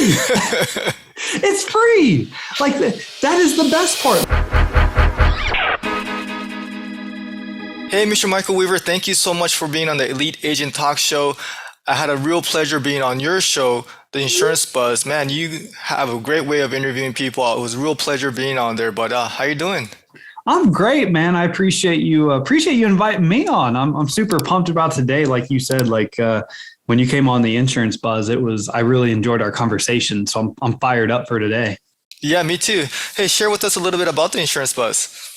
free. It's free. Like that is the best part. Hey, Mr. Michael Weaver, thank you so much for being on the Elite Agent Talk Show. I had a real pleasure being on your show, The Insurance Buzz. Man, you have a great way of interviewing people. It was a real pleasure being on there. But how you doing? I'm great, man. I appreciate you inviting me on. I'm super pumped about today. Like you said, when you came on the Insurance Buzz, I really enjoyed our conversation. So I'm fired up for today. Yeah, me too. Hey, share with us a little bit about the Insurance Buzz.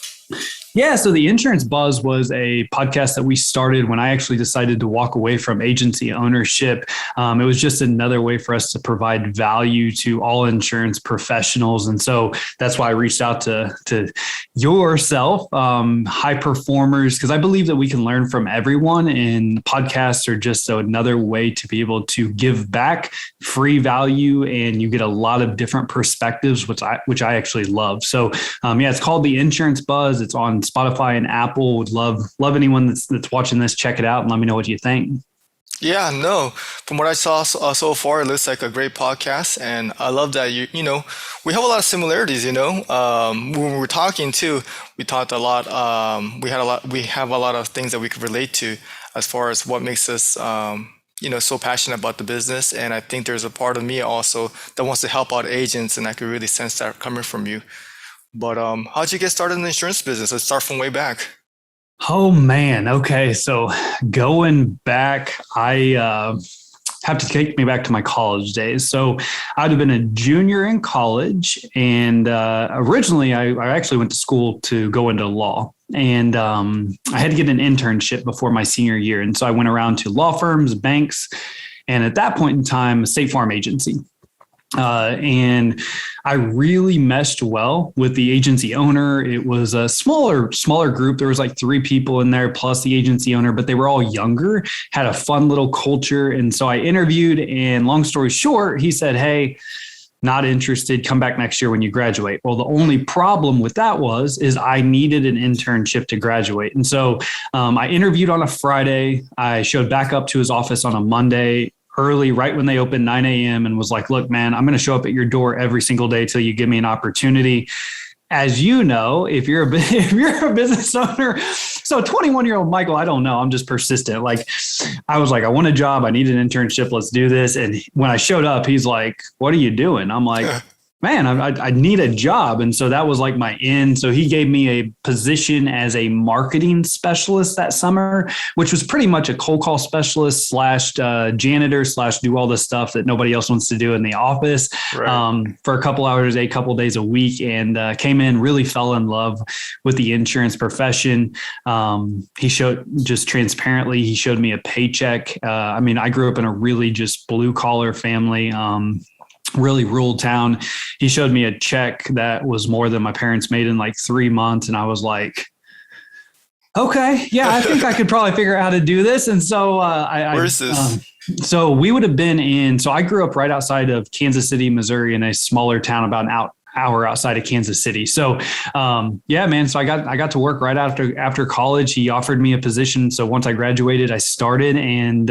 Yeah, so the Insurance Buzz was a podcast that we started when I actually decided to walk away from agency ownership. It was just another way for us to provide value to all insurance professionals. And so that's why I reached out to yourself, high performers, because I believe that we can learn from everyone, and podcasts are just another way to be able to give back free value, and you get a lot of different perspectives, which I actually love. So it's called the Insurance Buzz. It's on Spotify and Apple. Would love anyone that's watching this, check it out and let me know what you think. Yeah, no. From what I saw so far, it looks like a great podcast, and I love that we have a lot of similarities. When we were talking too, we talked a lot. We have a lot of things that we could relate to as far as what makes us so passionate about the business. And I think there's a part of me also that wants to help out agents, and I could really sense that coming from you. But how'd you get started in the insurance business? Let's start from way back. Oh, man. Okay. So going back, I have to take me back to my college days. So I'd have been a junior in college. And originally, I actually went to school to go into law. And I had to get an internship before my senior year. And so I went around to law firms, banks, and at that point in time, a State Farm agency. And I really meshed well with the agency owner. It was a smaller group. There was like 3 people in there plus the agency owner, but they were all younger, had a fun little culture. And so I interviewed, and long story short, he said, "Hey, not interested. Come back next year when you graduate." Well, the only problem with that is I needed an internship to graduate. And so I interviewed on a Friday. I showed back up to his office on a Monday, early, right when they opened, 9 a.m. and was like, "Look, man, I'm going to show up at your door every single day till you give me an opportunity." As you know, if you're a business owner, so 21-year-old Michael, I don't know. I'm just persistent. Like I was like, I want a job. I need an internship. Let's do this. And when I showed up, he's like, "What are you doing?" I'm like, "Man, I need a job." And so that was like my in. So he gave me a position as a marketing specialist that summer, which was pretty much a cold call specialist / janitor / do all the stuff that nobody else wants to do in the office, right. For a couple hours, a couple days a week, and came in, really fell in love with the insurance profession. He showed me a paycheck. I grew up in a really just blue collar family. Really rural town. He showed me a check that was more than my parents made in like 3 months. And I was like, okay, yeah, I think I could probably figure out how to do this. And so where's this? So we would have been so I grew up right outside of Kansas City, Missouri, in a smaller town about an hour outside of Kansas City. So yeah, man. So I got to work right after college. He offered me a position. So once I graduated, I started, and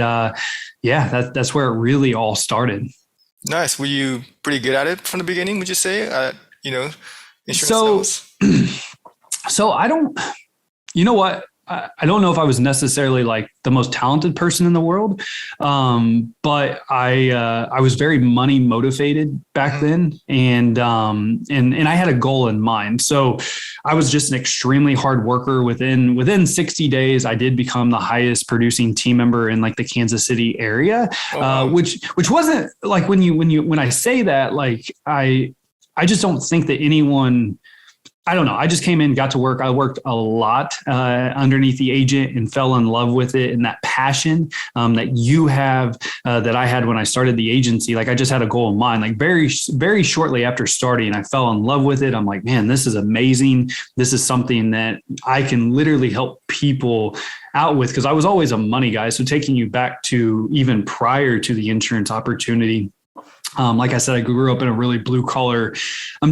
that's where it really all started. Nice. Were you pretty good at it from the beginning, would you say? So Insurance sales? So I don't, you know what? I don't know if I was necessarily like the most talented person in the world, but I was very money motivated back then, and I had a goal in mind. So I was just an extremely hard worker. Within 60 days, I did become the highest producing team member in like the Kansas City area, which wasn't like when I say that, like I just don't think that anyone. I don't know. I just came in, got to work. I worked a lot underneath the agent and fell in love with it. And that passion that you have, that I had when I started the agency, like I just had a goal in mind. Like very, very shortly after starting, I fell in love with it. I'm like, man, this is amazing. This is something that I can literally help people out with, because I was always a money guy. So taking you back to even prior to the insurance opportunity, like I said, I grew up in a really blue collar,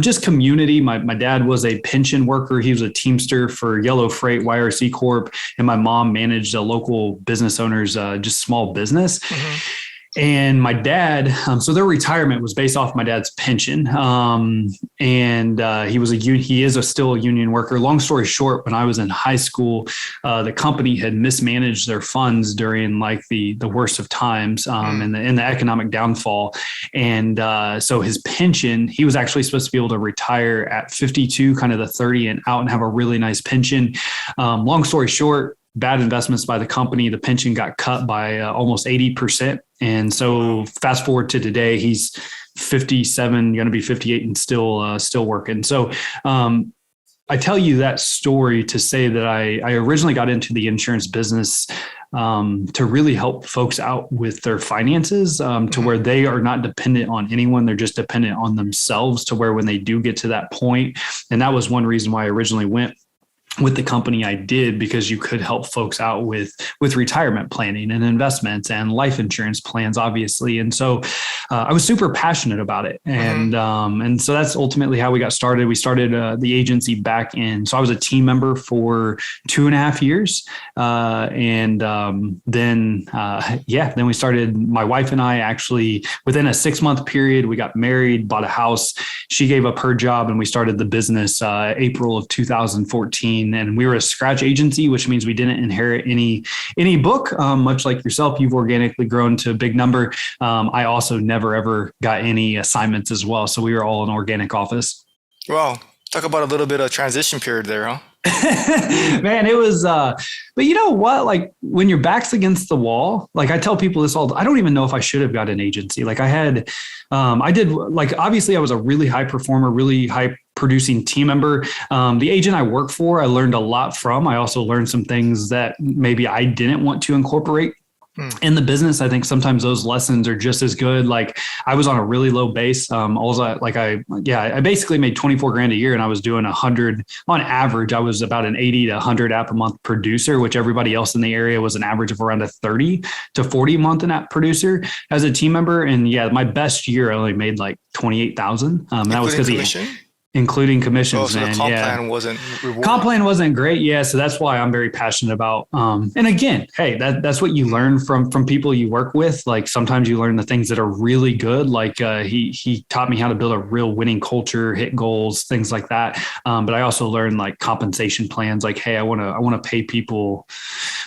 just community. My dad was a pension worker. He was a Teamster for Yellow Freight, YRC Corp. And my mom managed a local business owner's just small business. Mm-hmm. And my dad, so their retirement was based off my dad's pension, and he is still a union worker. Long story short, when I was in high school, the company had mismanaged their funds during like the worst of times, and the economic downfall, and so his pension, he was actually supposed to be able to retire at 52, kind of the 30 and out, and have a really nice pension. Long story short, bad investments by the company. The pension got cut by almost 80%. And so fast forward to today, he's 57, going to be 58 and still working. So I tell you that story to say that I originally got into the insurance business to really help folks out with their finances, to where they are not dependent on anyone. They're just dependent on themselves, to where when they do get to that point. And that was one reason why I originally went with the company I did, because you could help folks out with retirement planning and investments and life insurance plans, obviously. And so I was super passionate about it. And so that's ultimately how we got started. We started the agency back in, so I was a team member for 2.5 years. Then we started, my wife and I actually, within a 6-month period, we got married, bought a house. She gave up her job and we started the business April of 2014. And we were a scratch agency, which means we didn't inherit any book. Much like yourself, you've organically grown to a big number. I also never ever got any assignments as well. So we were all an organic office. Wow. Talk about a little bit of transition period there, huh? Man, it was, but you know what, like when your back's against the wall, like I tell people this I don't even know if I should have got an agency. Like obviously I was a really high performer, really high producing team member. The agent I work for, I learned a lot from. I also learned some things that maybe I didn't want to incorporate in the business. I think sometimes those lessons are just as good. Like I was on a really low base. I basically made 24 grand a year and I was doing 100 on average. I was about an 80 to 100 app a month producer, which everybody else in the area was an average of around a 30 to 40 month an app producer as a team member. And my best year, I only made like 28,000. That was because including commissions. So the comp plan wasn't rewarding. Comp plan wasn't great. Yeah. So that's why I'm very passionate about, and again, hey, that's what you learn from people you work with. Like sometimes you learn the things that are really good. Like he taught me how to build a real winning culture, hit goals, things like that. But I also learned like compensation plans. Like, hey, I want to pay people,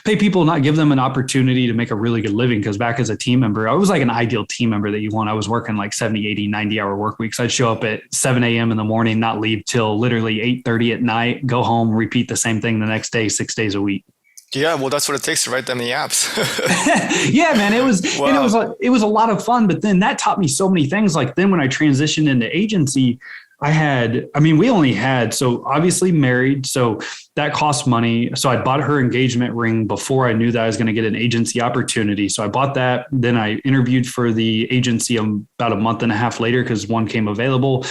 not give them an opportunity to make a really good living. Cause back as a team member, I was like an ideal team member that you want. I was working like 70, 80, 90 hour work weeks. I'd show up at 7 a.m. in the morning, not leave till literally 8:30 at night, go home, repeat the same thing the next day, 6 days a week. Yeah, well, that's what it takes to write that many apps. Yeah, man, it was, wow. And it was a lot of fun, but then that taught me so many things. Like then when I transitioned into agency, we only had, so obviously married. So that cost money. So I bought her engagement ring before I knew that I was going to get an agency opportunity. So I bought that. Then I interviewed for the agency about a month and a half later, because one came available.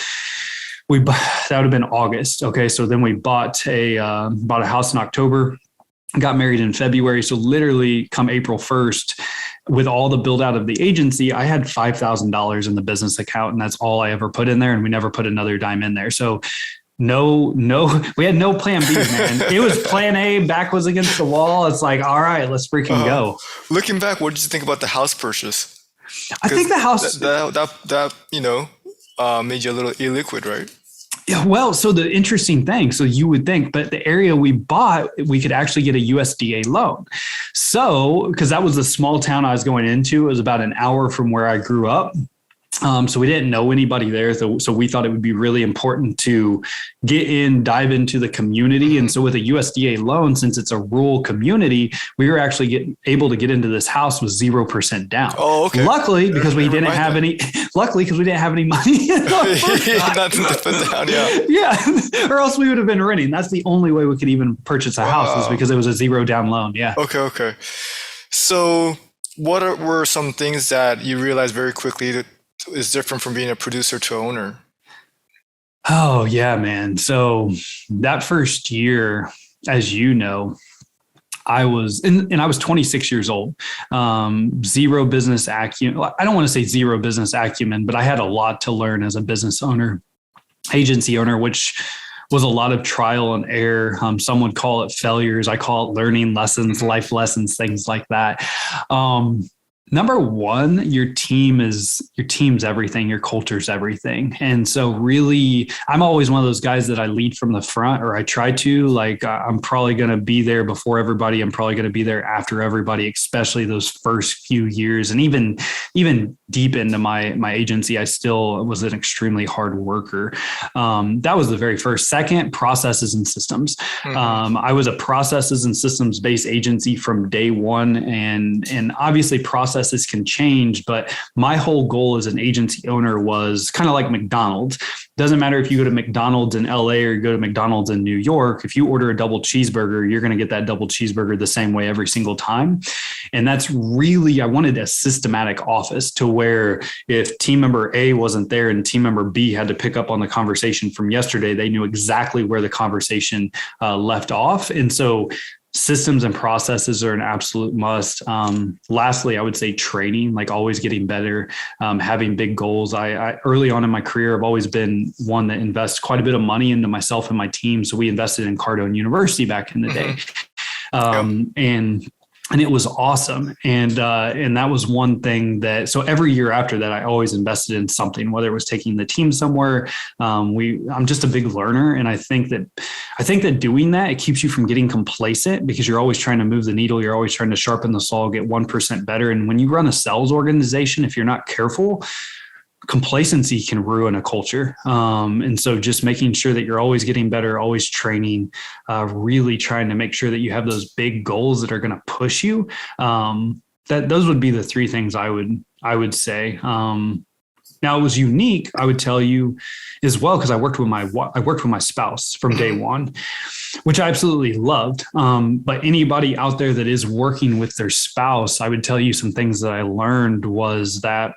That would have been August. Okay. So then we bought a house in October, got married in February. So literally come April 1st, with all the build out of the agency, I had $5,000 in the business account, and that's all I ever put in there. And we never put another dime in there. So no, we had no plan B, man. It was plan A, back was against the wall. It's like, all right, let's freaking go. Looking back, what did you think about the house purchase? I think the house that made you a little illiquid, right? Yeah, well, so the interesting thing, so you would think, but the area we bought, we could actually get a USDA loan. So, because that was the small town I was going into, it was about an hour from where I grew up. So we didn't know anybody there. So we thought it would be really important to dive into the community. And so with a USDA loan, since it's a rural community, we were actually able to get into this house with 0% down. Oh, okay. Luckily, because we didn't have any money. Nothing to put down, yeah. Yeah. Or else we would have been renting. That's the only way we could even purchase a house, is because it was a 0 down loan. Yeah. Okay. So what were some things that you realized very quickly that is different from being a producer to owner? Oh, yeah, man. So that first year, as you know, I was 26 years old, zero business acumen. I don't want to say zero business acumen, but I had a lot to learn as a business owner, agency owner, which was a lot of trial and error. Some would call it failures. I call it learning lessons, life lessons, things like that. Number one, your team's everything, your culture's everything. And so really, I'm always one of those guys that I lead from the front, or I try to. Like, I'm probably going to be there before everybody. I'm probably going to be there after everybody, especially those first few years. And even deep into my agency, I still was an extremely hard worker. That was the very first. Second, processes and systems. I was a processes and systems based agency from day one, and obviously processes can change, but my whole goal as an agency owner was kind of like McDonald's. Doesn't matter if you go to McDonald's in LA or you go to McDonald's in New York. If you order a double cheeseburger, you're going to get that double cheeseburger the same way every single time. And that's really, I wanted a systematic office to where if team member A wasn't there and team member B had to pick up on the conversation from yesterday, they knew exactly where the conversation left off. And so systems and processes are an absolute must. Lastly, I would say training, like always getting better, having big goals. I early on in my career, I've always been one that invests quite a bit of money into myself and my team. So we invested in Cardone University back in the day. And it was awesome. And that was one thing that, so every year after that, I always invested in something, whether it was taking the team somewhere. I'm just a big learner. And I think that doing that, it keeps you from getting complacent because you're always trying to move the needle. You're always trying to sharpen the saw, get 1% better. And when you run a sales organization, if you're not careful, complacency can ruin a culture. And so just making sure that you're always getting better, always training, really trying to make sure that you have those big goals that are going to push you. Those would be the three things I would say. Now it was unique, I would tell you as well, because I worked with my spouse from day one, which I absolutely loved. But anybody out there that is working with their spouse, I would tell you some things that I learned was that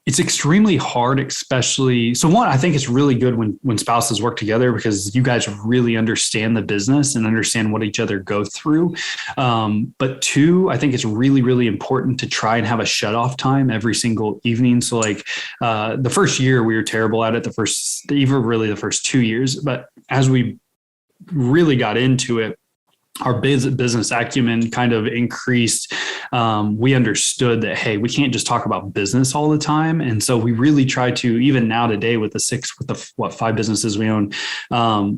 it's extremely hard, especially. So one, I think it's really good when spouses work together because you guys really understand the business and understand what each other go through. But two, I think it's really, really important to try and have a shut off time every single evening. So like the first year we were terrible at it, the first 2 years, but as we really got into it, our business acumen kind of increased. We understood that, hey, we can't just talk about business all the time. And so we really try to, even now today with the 5 businesses we own,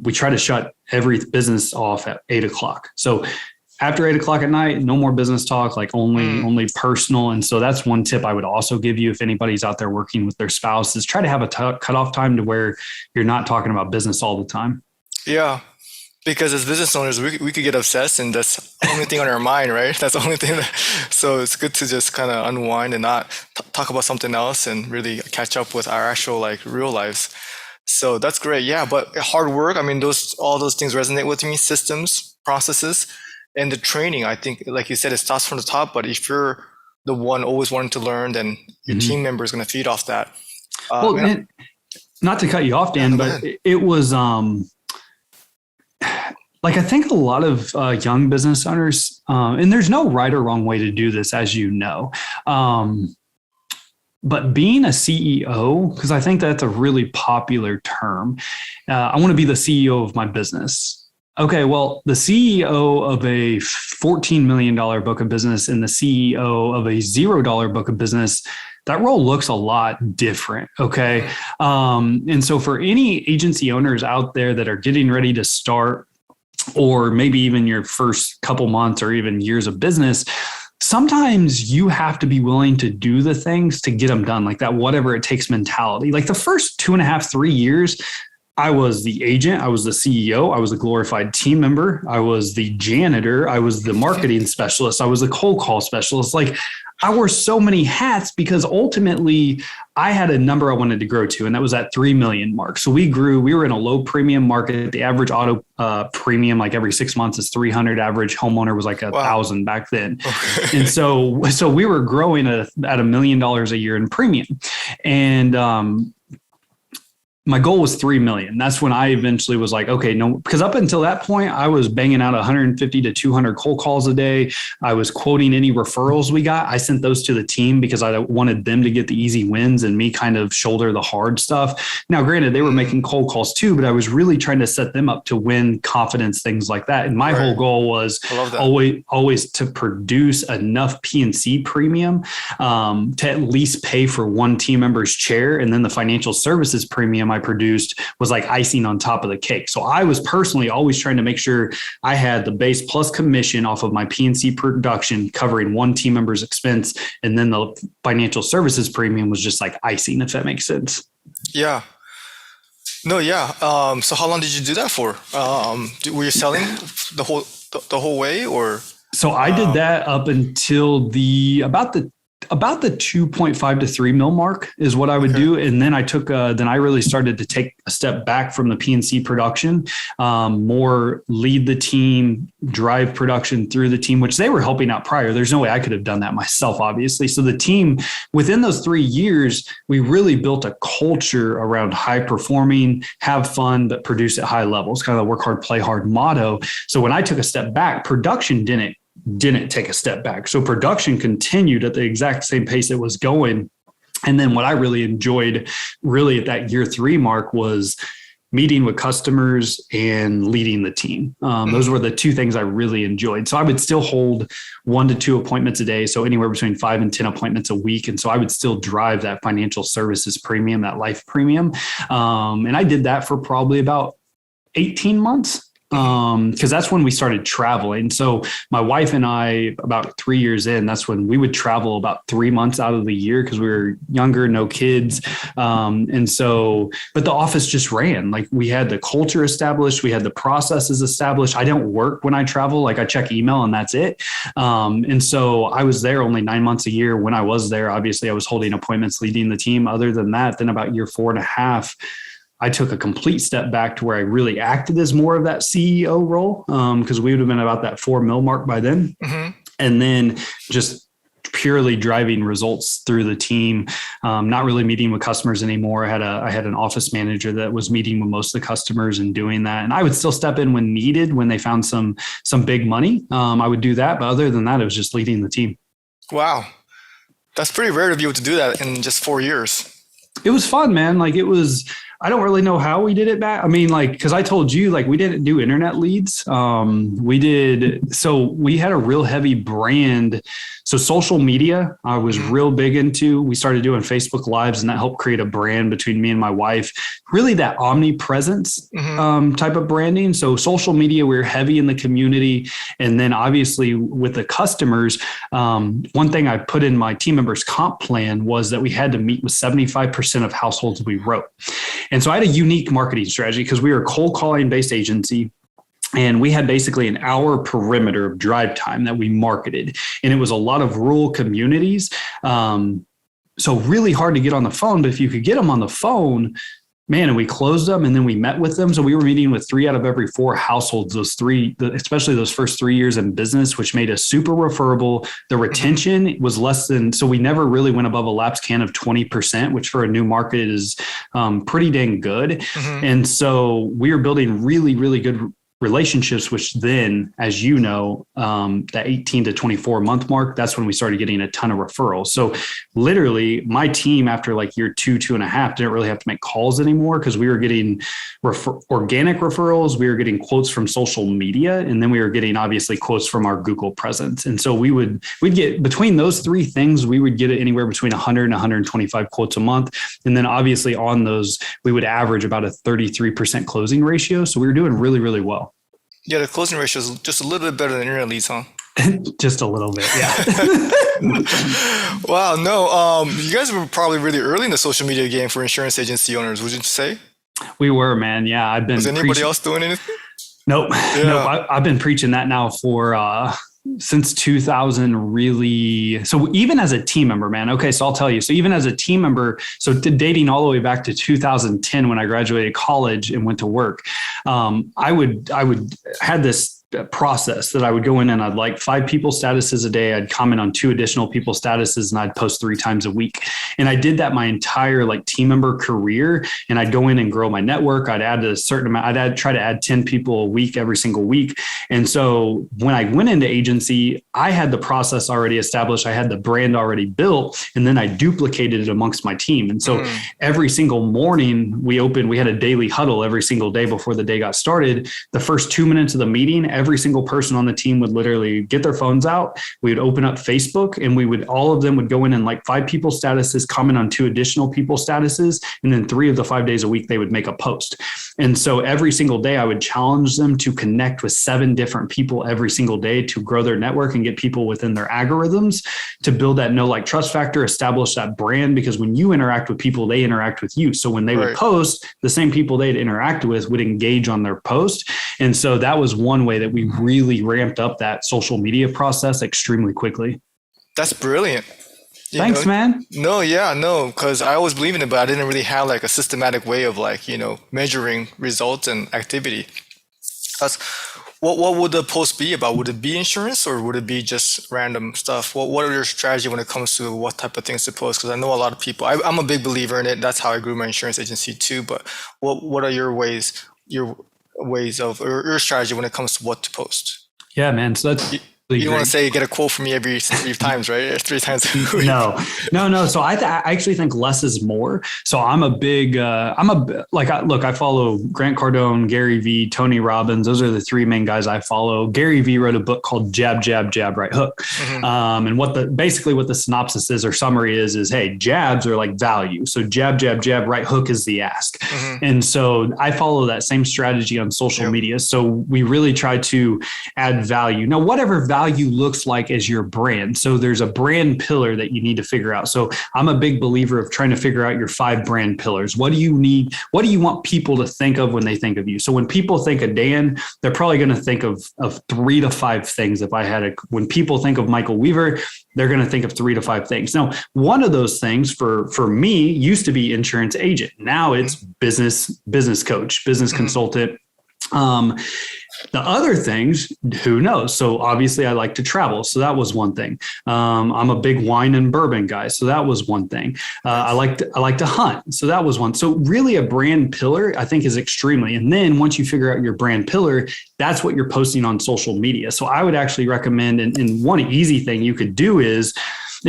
we try to shut every business off at 8:00. So after 8:00 at night, no more business talk, like only personal. And so that's one tip I would also give you if anybody's out there working with their spouse is try to have a cutoff time to where you're not talking about business all the time. Yeah. Because as business owners, we could get obsessed and that's the only thing on our mind, right? That's the only thing. So it's good to just kind of unwind and not talk about something else and really catch up with our actual like real lives. So that's great. Yeah. But hard work, I mean, all those things resonate with me, systems, processes, and the training. I think, like you said, it starts from the top, but if you're the one always wanting to learn, then your team member is going to feed off that. Not to cut you off, Dan, but it was, like, I think a lot of young business owners, and there's no right or wrong way to do this, as you know, but being a CEO, because I think that's a really popular term. I want to be the CEO of my business. Okay, well, the CEO of a $14 million book of business and the CEO of a $0 book of business, that role looks a lot different. Okay. And so for any agency owners out there that are getting ready to start, or maybe even your first couple months or even years of business, sometimes you have to be willing to do the things to get them done, like that whatever it takes mentality. Like the first 2.5, 3 years, I was the agent, I was the CEO, I was a glorified team member, I was the janitor, I was the marketing specialist, I was the cold call specialist. Like I wore so many hats because ultimately I had a number I wanted to grow to, and that was that 3 million mark. So we were in a low premium market. The average auto premium, like every 6 months is 300. Average homeowner was like 1,000 back then. Okay. And so we were growing at $1 million a year in premium. And, my goal was 3 million. That's when I eventually was like, okay, no, because up until that point, I was banging out 150 to 200 cold calls a day. I was quoting any referrals we got. I sent those to the team because I wanted them to get the easy wins and me kind of shoulder the hard stuff. Now, granted, they were making cold calls too, but I was really trying to set them up to win confidence, things like that. And my whole goal was always to produce enough P&C premium to at least pay for one team member's chair. And then the financial services premium I produced was like icing on top of the cake. So I was personally always trying to make sure I had the base plus commission off of my P&C production covering one team member's expense. And then the financial services premium was just like icing, if that makes sense. Yeah. No, yeah. So how long did you do that for? Were you selling the whole way, or? So I did that up until about the 2.5 to 3 mil mark is what I would do. And then then I really started to take a step back from the P&C production, more lead the team, drive production through the team, which they were helping out prior. There's no way I could have done that myself, obviously. So the team within those 3 years, we really built a culture around high performing, have fun, but produce at high levels, kind of the work hard, play hard motto. So when I took a step back, production didn't take a step back. So production continued at the exact same pace it was going. And then what I really enjoyed really at that year 3 mark was meeting with customers and leading the team. Those were the 2 things I really enjoyed. So I would still hold 1 to 2 appointments a day. So anywhere between 5 and 10 appointments a week. And so I would still drive that financial services premium, that life premium. And I did that for probably about 18 months. Because that's when we started traveling. So my wife and I, about 3 years in, that's when we would travel about 3 months out of the year because we were younger, no kids. And so, but the office just ran. Like we had the culture established. We had the processes established. I don't work when I travel. Like I check email and that's it. And so I was there only 9 months a year. When I was there, obviously I was holding appointments, leading the team. Other than that, then about year 4.5, I took a complete step back to where I really acted as more of that CEO role because we would have been about that 4 mil mark by then. And then just purely driving results through the team, not really meeting with customers anymore. I had an office manager that was meeting with most of the customers and doing that. And I would still step in when needed, when they found some big money. I would do that. But other than that, it was just leading the team. Wow. That's pretty rare to be able to do that in just 4 years. It was fun, man. Like it was, I don't really know how we did it back. I mean, like, because I told you, like, we didn't do internet leads. We had a real heavy brand. So social media, I was real big into. We started doing Facebook Lives, and that helped create a brand between me and my wife. Really that omnipresence type of branding. So social media, we were heavy in the community. And then obviously with the customers, one thing I put in my team members comp plan was that we had to meet with 75% of households we wrote. And so I had a unique marketing strategy because we were a cold calling based agency. And we had basically an hour perimeter of drive time that we marketed. And it was a lot of rural communities. So really hard to get on the phone. But if you could get them on the phone, man, and we closed them and then we met with them. So we were meeting with 3 out of every 4 households, especially those first 3 years in business, which made us super referable. The retention was less than, so we never really went above a lapse can of 20%, which for a new market is pretty dang good. And so we were building really, really good relationships, which then, as you know, that 18 to 24 month mark, that's when we started getting a ton of referrals. So literally my team after like year 2.5, didn't really have to make calls anymore because we were getting organic referrals. We were getting quotes from social media, and then we were getting obviously quotes from our Google presence. And so we'd get between those 3 things, we would get anywhere between 100 and 125 quotes a month. And then obviously on those, we would average about a 33% closing ratio. So we were doing really, really well. Yeah, the closing ratio is just a little bit better than internet leads, huh? Just a little bit, yeah. Wow, no, you guys were probably really early in the social media game for insurance agency owners, would you say? We were, man. Yeah, I've been. Was anybody else doing anything? Nope. Yeah. Nope. I've been preaching that now for since 2000, really. So even as a team member, man. Okay, so I'll tell you. So even as a team member, so dating all the way back to 2010 when I graduated college and went to work, I would had this process that I would go in and I'd like 5 people statuses a day. I'd comment on 2 additional people statuses and I'd post 3 times a week. And I did that my entire like team member career. And I'd go in and grow my network. I'd add a certain amount. Try to add 10 people a week every single week. And so when I went into agency, I had the process already established. I had the brand already built, and then I duplicated it amongst my team. And so every single morning we had a daily huddle every single day before the day got started. The first 2 minutes of the meeting, every single person on the team would literally get their phones out. We would open up Facebook, and all of them would go in and like 5 people statuses, comment on 2 additional people statuses. And then 3 of the 5 days a week, they would make a post. And so every single day I would challenge them to connect with 7 different people every single day to grow their network and get people within their algorithms to build that know, like, trust factor, establish that brand, because when you interact with people, they interact with you. So when they would post, the same people they'd interact with would engage on their post. And so that was one way that we really ramped up that social media process extremely quickly. That's brilliant. Thanks, man. No, because I always believe in it, but I didn't really have like a systematic way of like, measuring results and activity. What would the post be about? Would it be insurance, or would it be just random stuff? What are your strategy when it comes to what type of things to post? Because I know a lot of people, I'm a big believer in it. That's how I grew my insurance agency too. But what are your ways of, or your strategy when it comes to what to post? Yeah, man. So that's you want to say get a quote from me every 3 times, right? 3 times a week. No. So I actually think less is more. So I'm a big, I follow Grant Cardone, Gary Vee, Tony Robbins. Those are the 3 main guys I follow. Gary Vee wrote a book called Jab, Jab, Jab, Right Hook. And what the synopsis is, or summary is, hey, jabs are like value. So jab, jab, jab, right hook is the ask. And so I follow that same strategy on social media. So we really try to add value. Now, whatever value looks like as your brand. So there's a brand pillar that you need to figure out. So I'm a big believer of trying to figure out your 5 brand pillars. What do you need? What do you want people to think of when they think of you? So when people think of Dan, they're probably going to think of 3 to 5 things. When people think of Michael Weaver, they're going to think of 3 to 5 things. Now, one of those things for me used to be insurance agent. Now it's business coach, business consultant. The other things, who knows? So obviously I like to travel. So that was one thing. I'm a big wine and bourbon guy. So that was one thing. I like to hunt. So that was one. So really a brand pillar, I think, is extremely. And then once you figure out your brand pillar, that's what you're posting on social media. So I would actually recommend, and one easy thing you could do is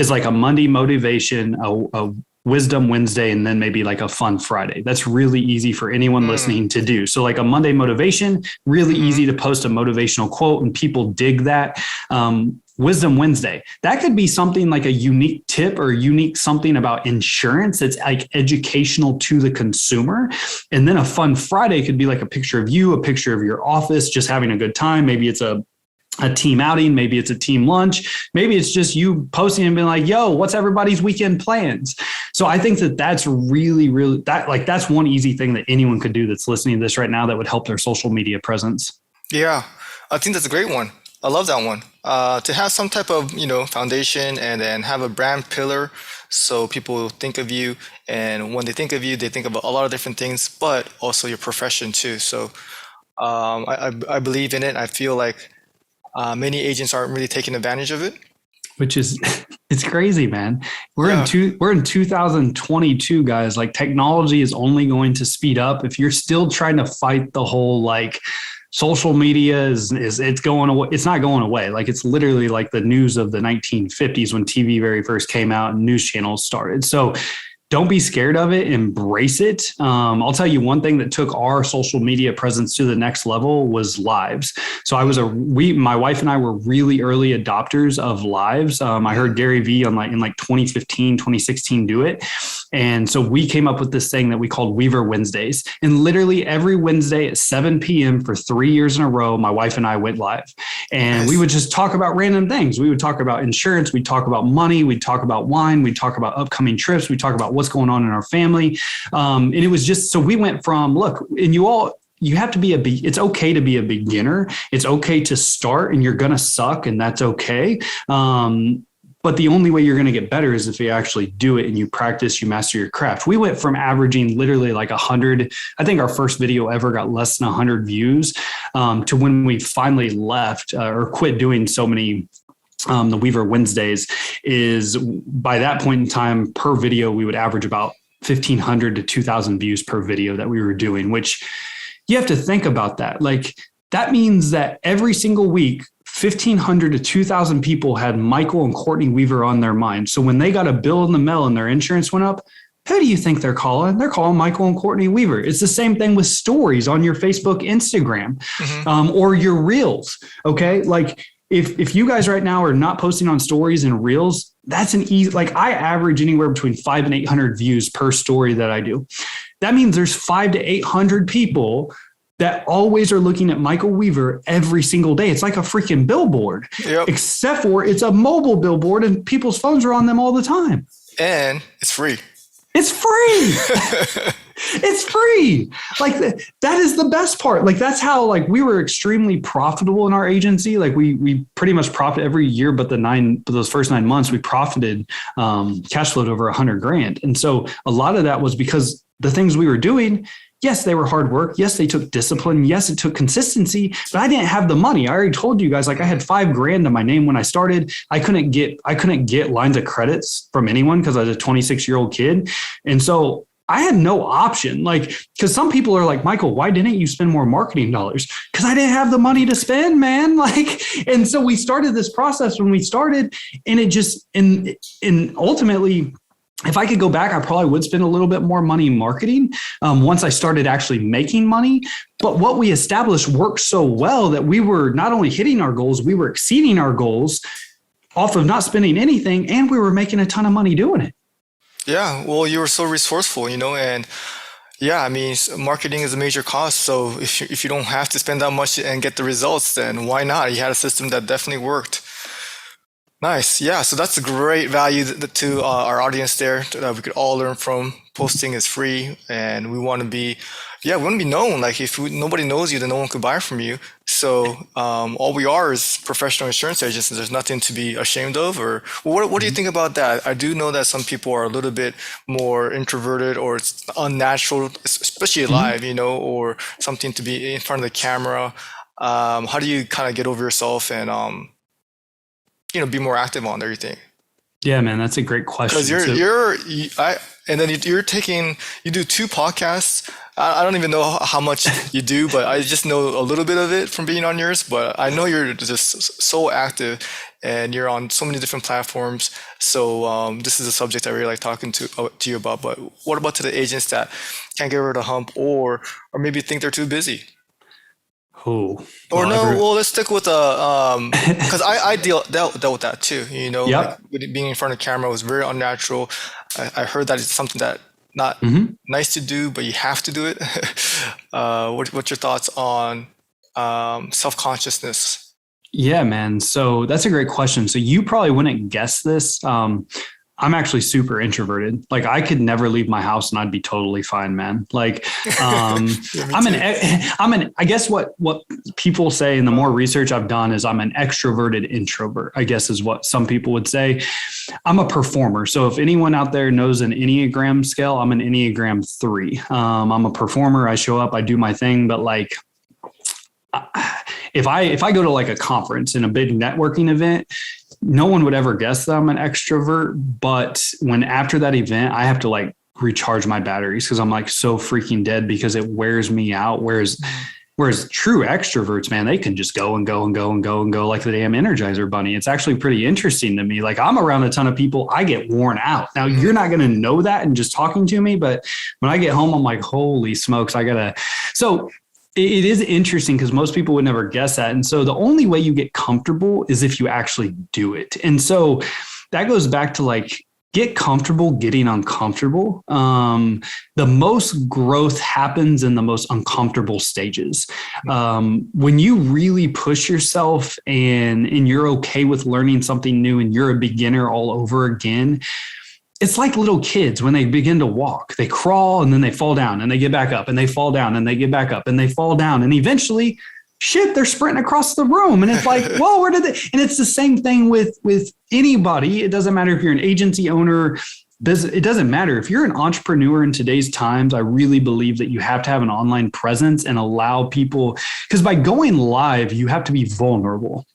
like a Monday motivation, a Wisdom Wednesday, and then maybe like a fun Friday. That's really easy for anyone listening to do. So like a Monday motivation, really easy to post a motivational quote, and people dig that. Wisdom Wednesday, that could be something like a unique tip or unique something about insurance that's like educational to the consumer. And then a fun Friday could be like a picture of you, a picture of your office, just having a good time. Maybe it's a team outing, maybe it's a team lunch, maybe it's just you posting and being like, yo, what's everybody's weekend plans? So I think that's really, really, that's one easy thing that anyone could do that's listening to this right now that would help their social media presence. Yeah, I think that's a great one. I love that one. To have some type of, foundation, and then have a brand pillar so people think of you. And when they think of you, they think about a lot of different things, but also your profession too. So I believe in it. I feel like many agents aren't really taking advantage of it, which is, it's crazy, man. We're in 2022, guys. Like, technology is only going to speed up. If you're still trying to fight the whole like social media it's going away. It's not going away. Like, it's literally like the news of the 1950s when TV very first came out and news channels started. So don't be scared of it. Embrace it. I'll tell you one thing that took our social media presence to the next level was lives. So my wife and I were really early adopters of lives. I heard Gary Vee in 2015, 2016 do it. And so we came up with this thing that we called Weaver Wednesdays. And literally every Wednesday at 7 p.m. for 3 years in a row, my wife and I went live. And we would just talk about random things. We would talk about insurance. We'd talk about money. We'd talk about wine. We'd talk about upcoming trips. We'd talk about what's going on in our family. And it was just, so we went from, look, and you have to be it's okay to be a beginner. It's okay to start, and you're going to suck, and that's okay. But the only way you're going to get better is if you actually do it and you practice, you master your craft. We went from averaging literally like 100. I think our first video ever got less than 100 views to when we finally left or quit doing so many the Weaver Wednesdays, is by that point in time per video, we would average about 1,500 to 2,000 views per video that we were doing, which you have to think about that. Like that means that every single week, 1,500 to 2,000 people had Michael and Courtney Weaver on their mind. So when they got a bill in the mail and their insurance went up, who do you think they're calling? They're calling Michael and Courtney Weaver. It's the same thing with stories on your Facebook, Instagram, or your reels. Okay. Like if you guys right now are not posting on stories and reels, that's an easy, like I average anywhere between 500 and 800 views per story that I do. That means there's 500 to 800 people that always are looking at Michael Weaver every single day. It's like a freaking billboard, except for it's a mobile billboard and people's phones are on them all the time. And it's free. It's free. It's free. Like that is the best part. Like that's how like we were extremely profitable in our agency. Like we pretty much profit every year, but those first 9 months we profited cash flowed over $100,000. And so a lot of that was because the things we were doing, yes, they were hard work. Yes, they took discipline. Yes, it took consistency, but I didn't have the money. I already told you guys, like I had $5,000 to my name when I started. I couldn't get lines of credits from anyone because I was a 26-year-old kid. And so I had no option. Like, because some people are like, Michael, why didn't you spend more marketing dollars? Because I didn't have the money to spend, man. Like, and so we started this process when we started, and it just, and ultimately, if I could go back, I probably would spend a little bit more money in marketing once I started actually making money. But what we established worked so well that we were not only hitting our goals, we were exceeding our goals off of not spending anything, and we were making a ton of money doing it. Yeah, well, you were so resourceful, and yeah, I mean, marketing is a major cost. So if you don't have to spend that much and get the results, then why not? You had a system that definitely worked. Nice. Yeah. So that's a great value to our audience there that we could all learn from. Posting is free, and we want to be known. Like if nobody knows you, then no one could buy from you. So all we are is professional insurance agents, and there's nothing to be ashamed of. Or what do you think about that? I do know that some people are a little bit more introverted, or it's unnatural, especially live, or something to be in front of the camera. How do you kind of get over yourself and be more active on everything? Yeah, man, that's a great question. Because you do 2 podcasts. I don't even know how much you do, but I just know a little bit of it from being on yours. But I know you're just so active, and you're on so many different platforms. So this is a subject I really like talking to you about. But what about to the agents that can't get over the hump, or maybe think they're too busy? Oh, or no, well, let's stick with because I dealt with that too. Like being in front of camera was very unnatural. I heard that it's something that not nice to do, but you have to do it. What's your thoughts on self-consciousness? Yeah, man. So that's a great question. So you probably wouldn't guess this. I'm actually super introverted. Like I could never leave my house and I'd be totally fine, man. Like, I guess what people say, and the more research I've done is I'm an extroverted introvert, I guess is what some people would say. I'm a performer. So if anyone out there knows an Enneagram scale, I'm an Enneagram 3. I'm a performer. I show up, I do my thing, but like, if I go to like a conference and a big networking event, no one would ever guess that I'm an extrovert. But when after that event, I have to like recharge my batteries because I'm like so freaking dead because it wears me out. Whereas true extroverts, man, they can just go and go and go and go and go like the damn Energizer bunny. It's actually pretty interesting to me. Like I'm around a ton of people, I get worn out. Now you're not going to know that in just talking to me, but when I get home, I'm like, holy smokes, so it is interesting because most people would never guess that. And so the only way you get comfortable is if you actually do it. And so that goes back to like, get comfortable getting uncomfortable. The most growth happens in the most uncomfortable stages. When you really push yourself and you're okay with learning something new and you're a beginner all over again, it's like little kids when they begin to walk. They crawl and then they fall down and they get back up and they fall down and they get back up and they fall down. And eventually shit, they're sprinting across the room. And it's like, whoa, where did they? And it's the same thing with anybody. It doesn't matter if you're an agency owner, business, it doesn't matter. If you're an entrepreneur in today's times, I really believe that you have to have an online presence and allow people, because by going live, you have to be vulnerable.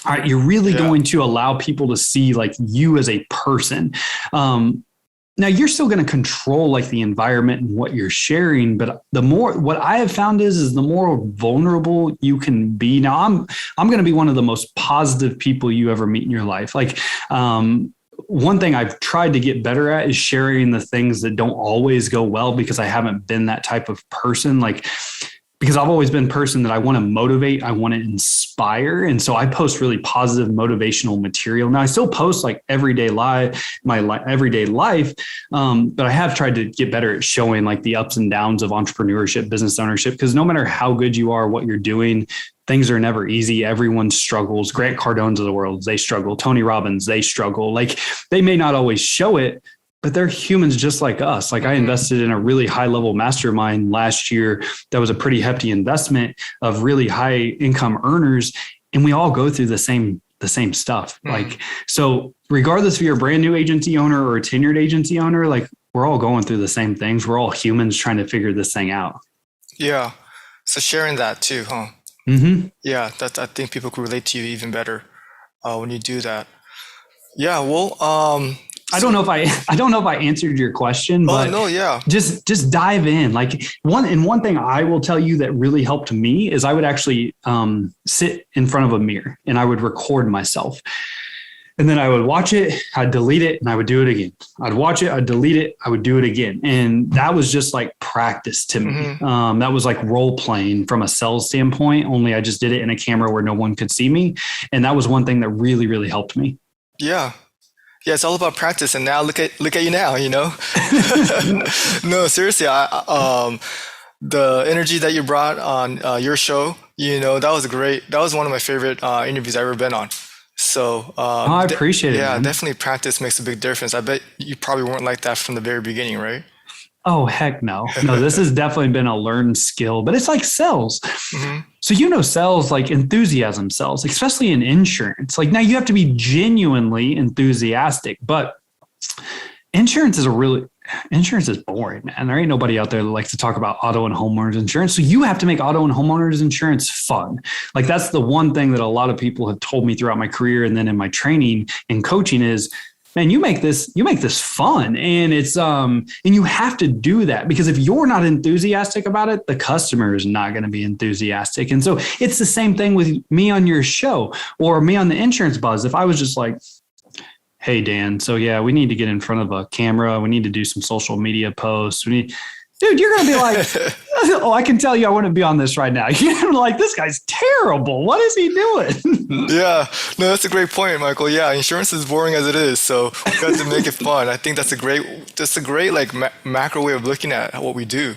All right, you're really going to allow people to see like you as a person. Now you're still going to control like the environment and what you're sharing, but what I have found is the more vulnerable you can be. Now I'm going to be one of the most positive people you ever meet in your life. Like, one thing I've tried to get better at is sharing the things that don't always go well, because I haven't been that type of person. Like, because I've always been a person that I want to motivate, I want to inspire. And so I post really positive motivational material. Now I still post like everyday life, everyday life. But I have tried to get better at showing like the ups and downs of entrepreneurship, business ownership, because no matter how good you are, what you're doing, things are never easy. Everyone struggles. Grant Cardone's of the world, they struggle. Tony Robbins, they struggle. Like, they may not always show it, but they're humans just like us. Like, I invested in a really high level mastermind last year. That was a pretty hefty investment of really high income earners. And we all go through the same stuff. Like, so regardless if you're a brand new agency owner or a tenured agency owner, like, we're all going through the same things. We're all humans trying to figure this thing out. Yeah. So sharing that too, huh? Mm-hmm. Yeah, I think people could relate to you even better when you do that. Yeah, well, I don't know if I answered your question, but no, yeah. Just dive in. Like, one thing I will tell you that really helped me is I would actually sit in front of a mirror and I would record myself. And then I would watch it, I'd delete it, and I would do it again. I'd watch it, I'd delete it, I would do it again. And that was just like practice to me. Mm-hmm. That was like role playing from a sales standpoint, only I just did it in a camera where no one could see me. And that was one thing that really, really helped me. Yeah. Yeah, it's all about practice. And now look at you now, you know? No, seriously, the energy that you brought on your show, you know, that was great. That was one of my favorite interviews I've ever been on. So I appreciate it. Yeah, definitely practice makes a big difference. I bet you probably weren't like that from the very beginning, right? Oh, heck no. No, this has definitely been a learned skill, but it's like sales. Mm-hmm. So, you know, sales, like enthusiasm sells, especially in insurance. Like, now you have to be genuinely enthusiastic, but insurance is boring, man. There ain't nobody out there that likes to talk about auto and homeowners insurance. So you have to make auto and homeowners insurance fun. Like, that's the one thing that a lot of people have told me throughout my career. And then in my training and coaching is, man, you make this fun. And it's, and you have to do that, because if you're not enthusiastic about it, the customer is not going to be enthusiastic. And so it's the same thing with me on your show or me on the Insurance Buzz. If I was just like, hey, Dan, so yeah, we need to get in front of a camera. We need to do some social media posts. Dude, you're going to be like, oh, I can tell you I wouldn't be on this right now. You're like, this guy's terrible. What is he doing? Yeah, no, that's a great point, Michael. Yeah, insurance is boring as it is. So we got to make it fun. I think that's a great like macro way of looking at what we do.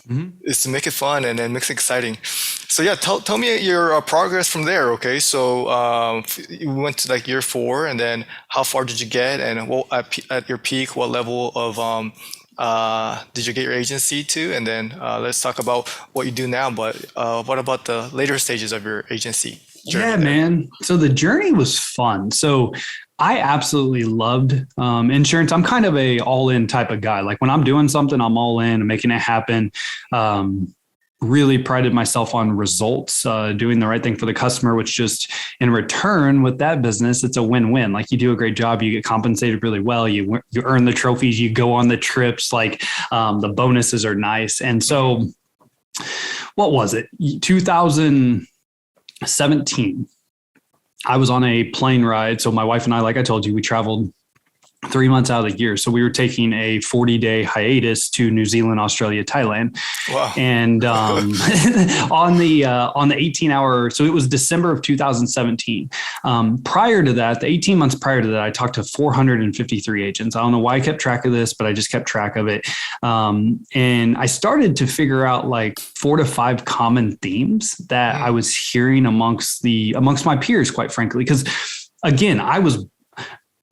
Mm-hmm. Is to make it fun and then make it exciting. So yeah, tell me your progress from there. Okay, so you went to like year 4, and then how far did you get? And what at your peak, what level of did you get your agency to? And then let's talk about what you do now. But what about the later stages of your agency journey? Yeah, man. So the journey was fun. So I absolutely loved insurance. I'm kind of a all-in type of guy. Like, when I'm doing something, I'm all in and making it happen. Really prided myself on results, doing the right thing for the customer, which just in return with that business, it's a win-win. Like, you do a great job, you get compensated really well, you earn the trophies, you go on the trips, like the bonuses are nice. And so what was it? 2017. I was on a plane ride. So my wife and I, like I told you, we traveled 3 months out of the year. So we were taking a 40-day hiatus to New Zealand, Australia, Thailand. Wow. And on the 18-hour, so it was December of 2017. Prior to that, the 18 months prior to that, I talked to 453 agents. I don't know why I kept track of this, but I just kept track of it. And I started to figure out like 4 to 5 common themes that I was hearing amongst my peers, quite frankly, because again,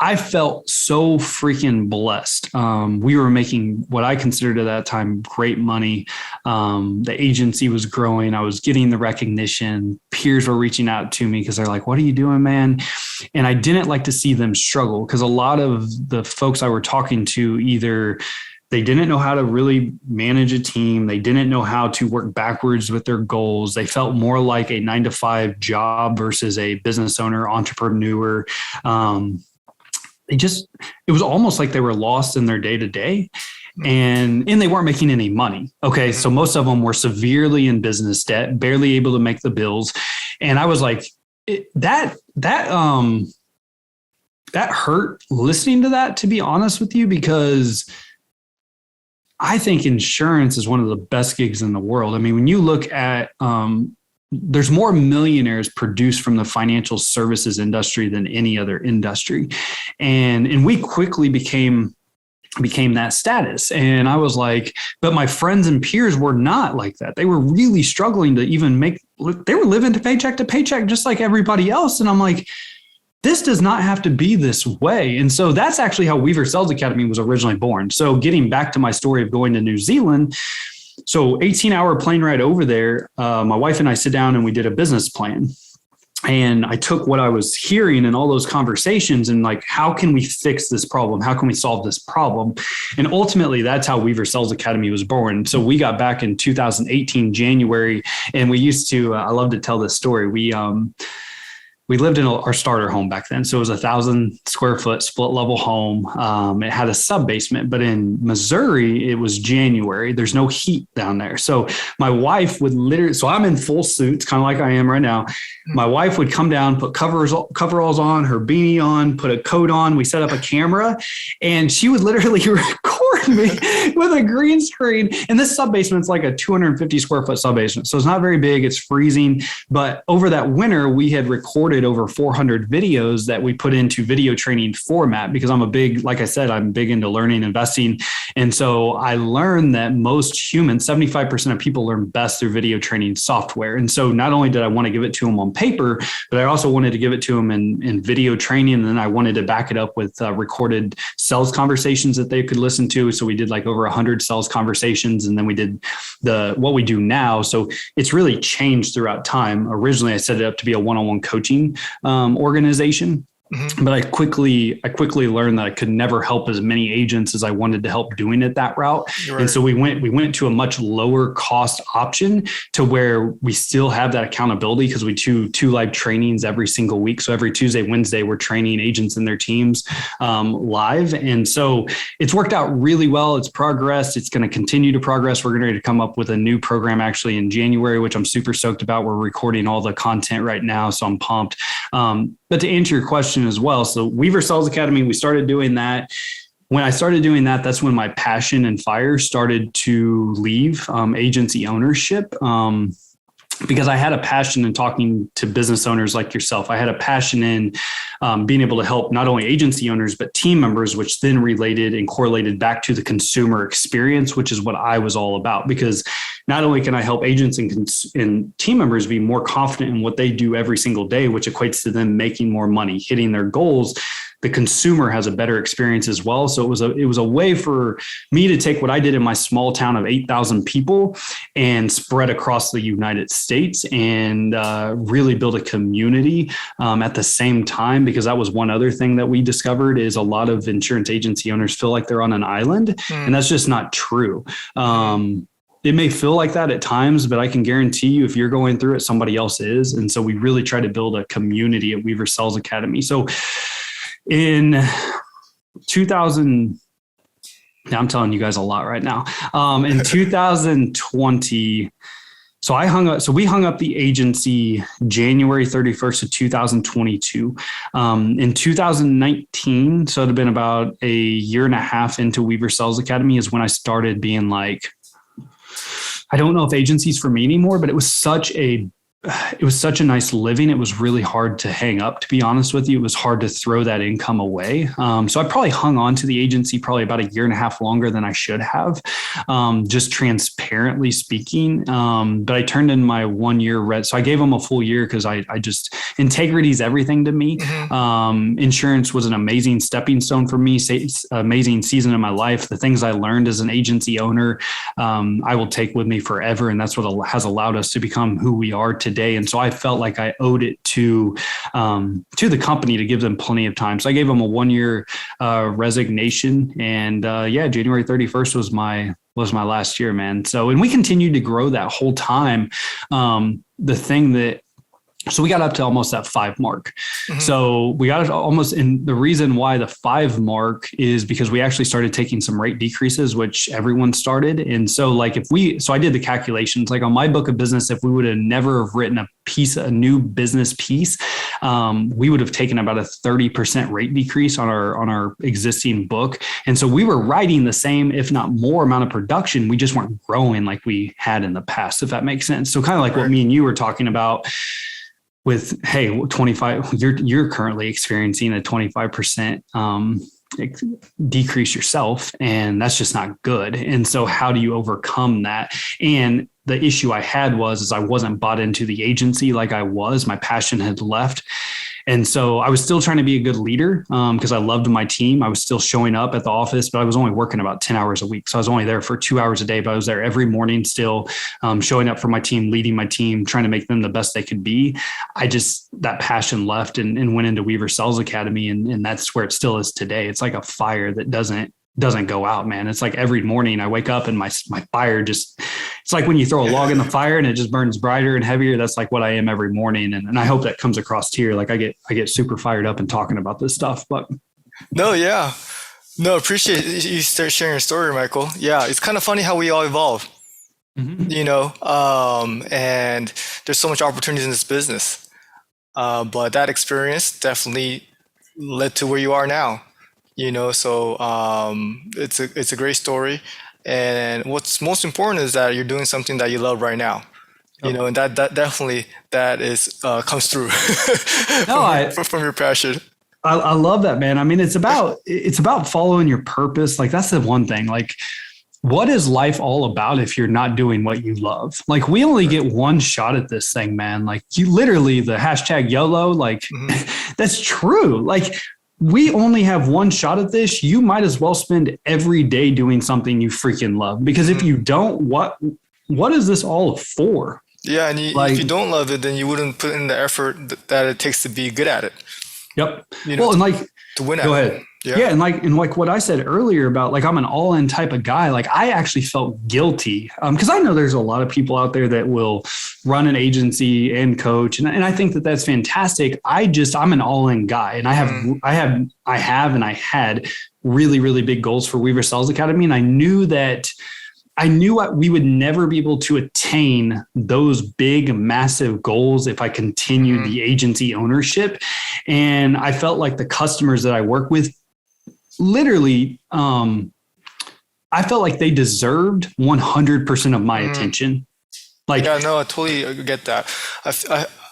I felt so freaking blessed. We were making what I considered at that time great money. The agency was growing. I was getting the recognition. Peers were reaching out to me because they're like, "What are you doing, man?" And I didn't like to see them struggle because a lot of the folks I were talking to either they didn't know how to really manage a team. They didn't know how to work backwards with their goals. They felt more like a 9-to-5 job versus a business owner, entrepreneur. It was almost like they were lost in their day to day and they weren't making any money. Okay. So most of them were severely in business debt, barely able to make the bills. And I was like, that hurt listening to that, to be honest with you, because I think insurance is one of the best gigs in the world. I mean, when you look at, there's more millionaires produced from the financial services industry than any other industry. And we quickly became that status. And I was like, but my friends and peers were not like that. They were really struggling to even they were living to paycheck just like everybody else. And I'm like, this does not have to be this way. And so that's actually how Weaver Sales Academy was originally born. So getting back to my story of going to New Zealand, so 18-hour plane ride over there, my wife and I sit down and we did a business plan. And I took what I was hearing in all those conversations and like, how can we fix this problem? How can we solve this problem? And ultimately, that's how Weaver Sales Academy was born. So we got back in 2018, January, and we used to, I love to tell this story. We lived in our starter home back then. So it was 1,000 square foot split level home. It had a sub basement, but in Missouri, it was January. There's no heat down there. So my wife would literally, so I'm in full suits, kind of like I am right now. My wife would come down, put coveralls on, her beanie on, put a coat on. We set up a camera and she would literally record me with a green screen. And this sub basement's like a 250 square foot sub basement. So it's not very big. It's freezing. But over that winter, we had recorded over 400 videos that we put into video training format because I'm like I said, I'm big into learning, investing. And so I learned that most humans, 75% of people learn best through video training software. And so not only did I want to give it to them on paper, but I also wanted to give it to them in video training. And then I wanted to back it up with recorded sales conversations that they could listen to. So we did like over 100 sales conversations. And then we did what we do now. So it's really changed throughout time. Originally, I set it up to be a one-on-one coaching organization. Mm-hmm. But I quickly learned that I could never help as many agents as I wanted to help doing it that route. Right. And so we went to a much lower cost option to where we still have that accountability because we do two live trainings every single week. So every Tuesday, Wednesday, we're training agents and their teams live. And so it's worked out really well. It's progressed. It's going to continue to progress. We're going to come up with a new program actually in January, which I'm super stoked about. We're recording all the content right now. So I'm pumped. But to answer your question as well, so Weaver Sales Academy, we started doing that. When I started doing that, that's when my passion and fire started to leave agency ownership. Because I had a passion in talking to business owners like yourself. I had a passion in being able to help not only agency owners, but team members, which then related and correlated back to the consumer experience, which is what I was all about. Because not only can I help agents and team members be more confident in what they do every single day, which equates to them making more money, hitting their goals, the consumer has a better experience as well. So it was a way for me to take what I did in my small town of 8,000 people and spread across the United States and really build a community at the same time, because that was one other thing that we discovered is a lot of insurance agency owners feel like they're on an island, and that's just not true. It may feel like that at times, but I can guarantee you if you're going through it, somebody else is. And so we really try to build a community at Weaver Sales Academy. So in 2000, now I'm telling you guys a lot right now. In 2020, we hung up the agency January 31st of 2022. In 2019, so it had been about a year and a half into Weaver Sales Academy is when I started being like, I don't know if agency's for me anymore, but it was such a it was such a nice living. It was really hard to hang up, to be honest with you. It was hard to throw that income away. So I probably hung on to the agency probably about a year and a half longer than I should have, just transparently speaking. But I turned in my 1 year so I gave them a full year because I just, integrity is everything to me. Insurance was an amazing stepping stone for me, amazing season of my life. The things I learned as an agency owner, I will take with me forever. And that's what has allowed us to become who we are today. And so I felt like I owed it to the company to give them plenty of time. So I gave them a 1 year resignation, and January 31st was my last year, man. So, and we continued to grow that whole time. So we got up to almost that 5 mark. So we got it almost, and the reason why the 5 mark is because we actually started taking some rate decreases, which everyone started. And so like so I did the calculations, like on my book of business, if we would have never have written a new business piece, we would have taken about a 30% rate decrease on our existing book. And so we were writing the same, if not more amount of production. We just weren't growing like we had in the past, if that makes sense. So kind of like what me and you were talking about, with, hey, 25, you're currently experiencing a 25% decrease yourself, and that's just not good. And so how do you overcome that? And the issue I had is I wasn't bought into the agency like I was. My passion had left. And so I was still trying to be a good leader because I loved my team. I was still showing up at the office, but I was only working about 10 hours a week. So I was only there for 2 hours a day, but I was there every morning still showing up for my team, leading my team, trying to make them the best they could be. That passion left and went into Weaver Sales Academy. And that's where it still is today. It's like a fire that doesn't go out, man. It's like every morning I wake up and my fire it's like when you throw a log in the fire and it just burns brighter and heavier. That's like what I am every morning. And I hope that comes across here. Like I get super fired up and talking about this stuff, but. No, yeah. No, appreciate you start sharing your story, Michael. Yeah. It's kind of funny how we all evolve, and there's so much opportunities in this business. But that experience definitely led to where you are now. So it's a great story, and what's most important is that you're doing something that you love right now. And that definitely comes through from your passion. I love that, man. I mean, it's about following your purpose. Like that's the one thing. Like, what is life all about if you're not doing what you love? Like we only get one shot at this thing, man. Like you literally the hashtag YOLO. Like that's true. Like. We only have one shot at this. You might as well spend every day doing something you freaking love. Because if you don't, what is this all for? Yeah, and if you don't love it, then you wouldn't put in the effort that it takes to be good at it. Yep. To win at it. Go ahead. Yeah. And like what I said earlier about like, I'm an all-in type of guy. Like I actually felt guilty because I know there's a lot of people out there that will run an agency and coach. And I think that that's fantastic. I'm an all-in guy, and I had really, really big goals for Weaver Sales Academy. And I knew we would never be able to attain those big, massive goals if I continued the agency ownership. And I felt like the customers that I work with, literally, I felt like they deserved 100% of my attention. Like, yeah, no, I totally get that.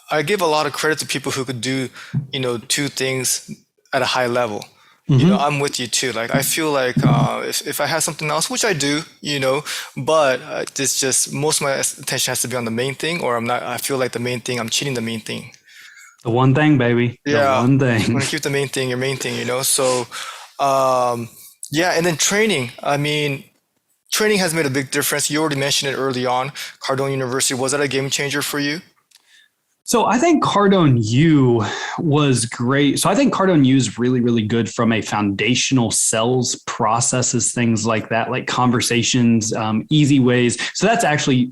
I give a lot of credit to people who could do, 2 things at a high level. I'm with you too. Like, I feel like if I had something else, which I do, but it's just most of my attention has to be on the main thing, or I feel like the main thing, I'm cheating the main thing. The one thing, baby. Yeah. The one thing. You want to keep the main thing, your main thing, So, and then training. I mean, training has made a big difference. You already mentioned it early on. Cardone University, was that a game changer for you? So I think Cardone U was great. So I think Cardone U is really, really good from a foundational sales processes, things like that, like conversations, easy ways. So I actually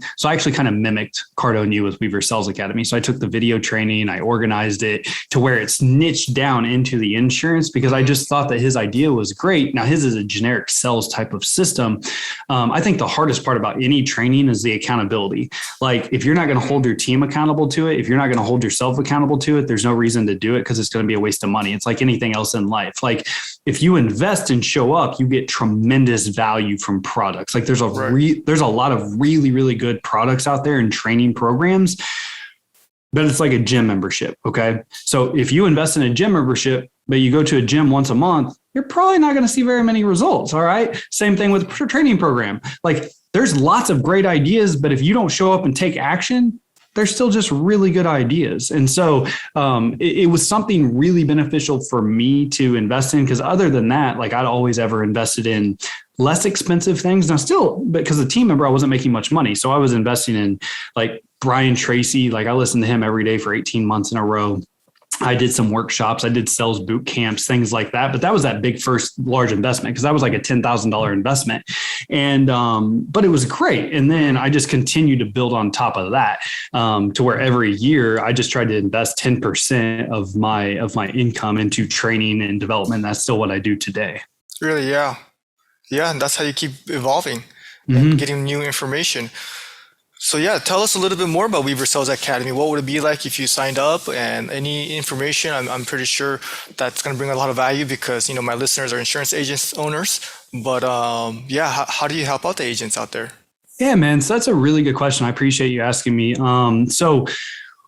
kind of mimicked Cardone U with Weaver Sales Academy. So I took the video training, I organized it to where it's niched down into the insurance because I just thought that his idea was great. Now his is a generic sales type of system. I think the hardest part about any training is the accountability. Like if you're not going to hold your team accountable to it, if you're not going to hold yourself accountable to it, there's no reason to do it because it's going to be a waste of money. It's like anything else in life. Like if you invest and show up, you get tremendous value from products. Like there's a lot of really, really good products out there and training programs. but it's like a gym membership. Okay. So if you invest in a gym membership, but you go to a gym once a month, you're probably not going to see very many results. All right. Same thing with a training program. Like there's lots of great ideas, but if you don't show up and take action, they're still just really good ideas. And so it was something really beneficial for me to invest in, because other than that, like I'd always ever invested in less expensive things. Now still, because a team member, I wasn't making much money. So I was investing in like Brian Tracy. Like I listened to him every day for 18 months in a row. I did some workshops. I did sales boot camps, things like that. But that was that big first large investment, because that was like a $10,000 investment. And, but it was great. And then I just continued to build on top of that to where every year I just tried to invest 10% of my income into training and development. That's still what I do today. Really, yeah. Yeah, and that's how you keep evolving and getting new information. So yeah, tell us a little bit more about Weaver Sales Academy. What would it be like if you signed up, and any information? I'm pretty sure that's going to bring a lot of value, because my listeners are insurance agents, owners. But yeah, how do you help out the agents out there? Yeah, man. So that's a really good question. I appreciate you asking me. So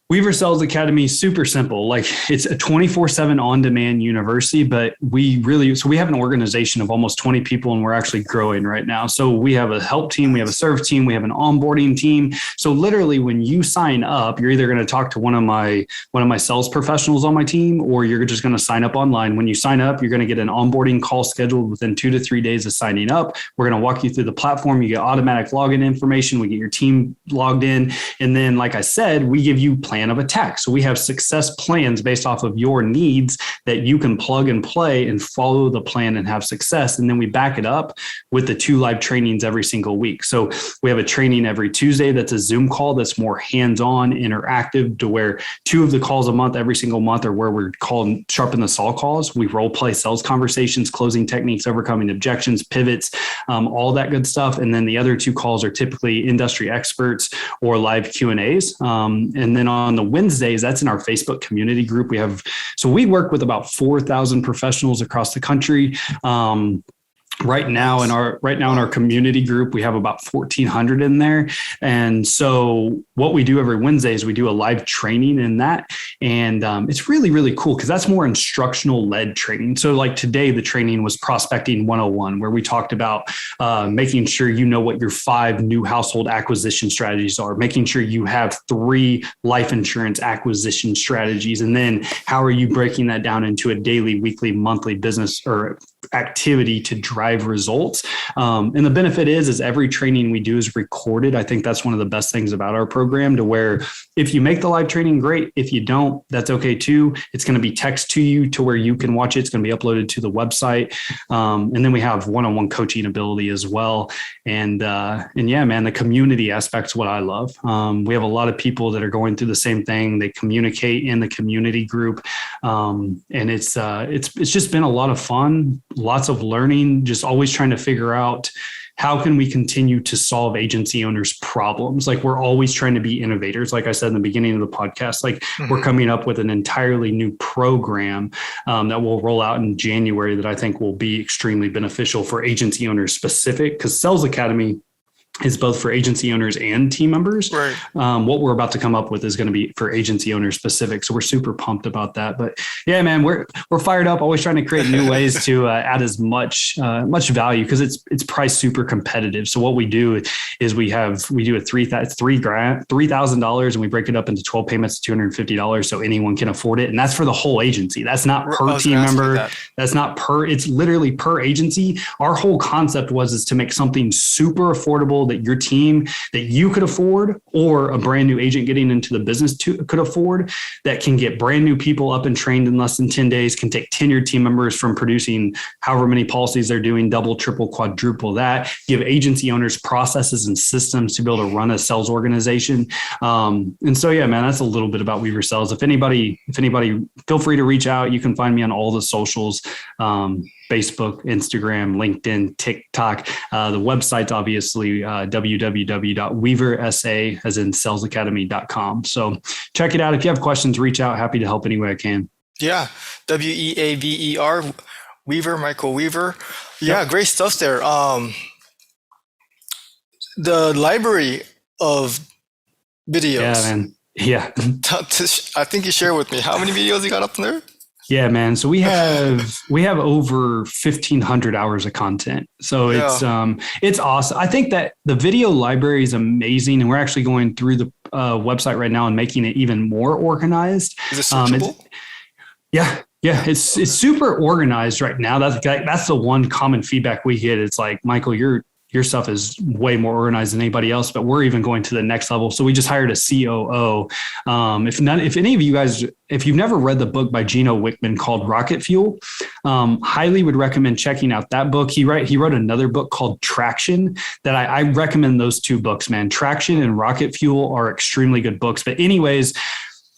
Weaver Sales Academy is super simple. Like it's a 24/7 on-demand university, but we have an organization of almost 20 people, and we're actually growing right now. So we have a help team, we have a serve team, we have an onboarding team. So literally when you sign up, you're either going to talk to one of my sales professionals on my team, or you're just going to sign up online. When you sign up, you're going to get an onboarding call scheduled within 2 to 3 days of signing up. We're going to walk you through the platform. You get automatic login information. We get your team logged in. And then, like I said, we give you plan of attack. So we have success plans based off of your needs that you can plug and play and follow the plan and have success. And then we back it up with the 2 live trainings every single week. So we have a training every Tuesday that's a Zoom call that's more hands-on, interactive, to where 2 of the calls a month, every single month, are where we're called sharpen the saw calls. We role play sales conversations, closing techniques, overcoming objections, pivots, all that good stuff. And then the other 2 calls are typically industry experts or live Q&As. And then on the Wednesdays, that's in our Facebook community group. We work with about 4,000 professionals across the country. Right now in our community group, we have about 1,400 in there. And so what we do every Wednesday is we do a live training in that. And it's really, really cool, because that's more instructional led training. So like today, the training was prospecting 101, where we talked about making sure you know what your 5 new household acquisition strategies are, making sure you have 3 life insurance acquisition strategies. And then how are you breaking that down into a daily, weekly, monthly business or activity to drive results. And the benefit is every training we do is recorded. I think that's one of the best things about our program, to where if you make the live training, great. If you don't, that's okay too. It's going to be text to you to where you can watch it. It's going to be uploaded to the website. And then we have one-on-one coaching ability as well. And yeah, man, the community aspect's what I love. We have a lot of people that are going through the same thing. They communicate in the community group. And it's just been a lot of fun, lots of learning, just always trying to figure out how can we continue to solve agency owners' problems. Like we're always trying to be innovators. Like I said in the beginning of the podcast, like we're coming up with an entirely new program that will roll out in January that I think will be extremely beneficial for agency owners specific, because Sales Academy is both for agency owners and team members. Right. What we're about to come up with is going to be for agency owners specific. So we're super pumped about that. But yeah, man, we're fired up, always trying to create new ways to add as much value, because it's priced super competitive. So what we do is we do a $3,000 and we break it up into 12 payments, $250, so anyone can afford it. And that's for the whole agency. That's not per team member. That's not it's literally per agency. Our whole concept is to make something super affordable that your team, that you could afford, or a brand new agent getting into the business could afford, that can get brand new people up and trained in less than 10 days, can take tenured team members from producing however many policies they're doing, double, triple, quadruple that, give agency owners processes and systems to be able to run a sales organization. And so, yeah, man, that's a little bit about Weaver Sales. If anybody, feel free to reach out. You can find me on all the socials. Facebook, Instagram, LinkedIn, TikTok. The website's obviously www.weaversa, as in salesacademy.com. So check it out. If you have questions, reach out. Happy to help any way I can. Yeah. WEAVER, Weaver, Michael Weaver. Yeah, yep. Great stuff there. The library of videos. Yeah, man. Yeah. I think you shared with me how many videos you got up there. Yeah, man. So we have over 1,500 hours of content. So Yeah. it's awesome. I think that the video library is amazing, and we're actually going through the website right now and making it even more organized. Is it It's searchable? yeah, yeah. It's super organized right now. That's the one common feedback we get. It's like, Michael, your stuff is way more organized than anybody else, but we're even going to the next level. So we just hired a COO. If any of you guys, if you've never read the book by Gino Wickman called Rocket Fuel, highly would recommend checking out that book. He wrote another book called Traction that I recommend those two books, man. Traction and Rocket Fuel are extremely good books. But anyways,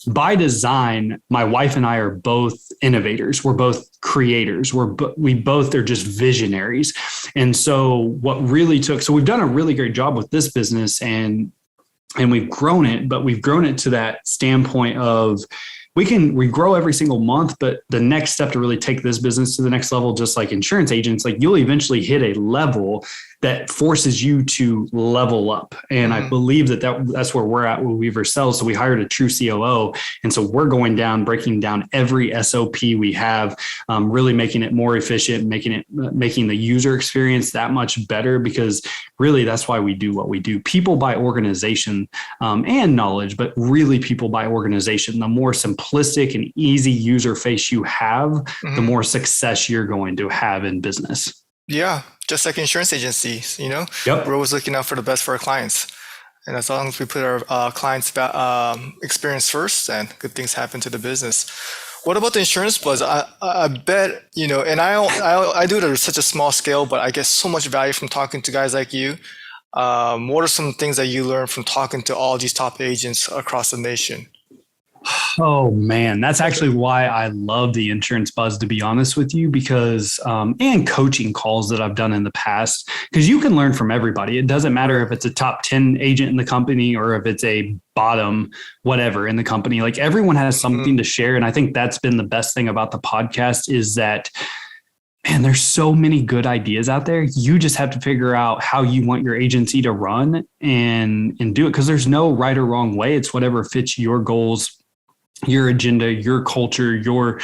by design, my wife and I are both innovators. We're both creators. We both are just visionaries. And so so we've done a really great job with this business and we've grown it, but we've grown it to that standpoint of we grow every single month, but the next step to really take this business to the next level, just like insurance agents, like you'll eventually hit a level that forces you to level up. And I believe that's where we're at with Weaver Cells. So we hired a true COO. And so we're going down, breaking down every SOP we have, really making it more efficient, making the user experience that much better, because really that's why we do what we do. People buy organization and knowledge, but really people buy organization. The more simplistic and easy user face you have, the more success you're going to have in business. Yeah, just like insurance agencies, Yep. we're always looking out for the best for our clients. And as long as we put our clients' experience first, then good things happen to the business. What about the insurance buzz? I bet, and I do it at such a small scale, but I get so much value from talking to guys like you. What are some things that you learn from talking to all these top agents across the nation? Oh man, that's actually why I love the insurance buzz, to be honest with you, because and coaching calls that I've done in the past, because you can learn from everybody. It doesn't matter if it's a top 10 agent in the company or if it's a bottom whatever in the company. Like everyone has something to share. And I think that's been the best thing about the podcast is that, man, there's so many good ideas out there. You just have to figure out how you want your agency to run and do it, because there's no right or wrong way. It's whatever fits your goals, your agenda, your culture, your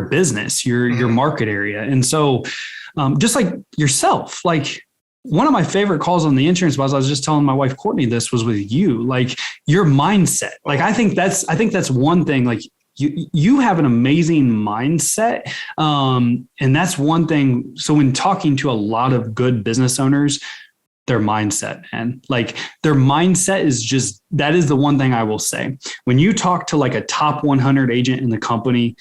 business, your market area. And so just like yourself, like one of my favorite calls on the insurance buzz, I was just telling my wife, Courtney, this was with you, like your mindset. Like, I think that's one thing, like you have an amazing mindset. And that's one thing. So when talking to a lot of good business owners, their mindset, man. Like their mindset is that is the one thing I will say. When you talk to like a top 100 agent in the company,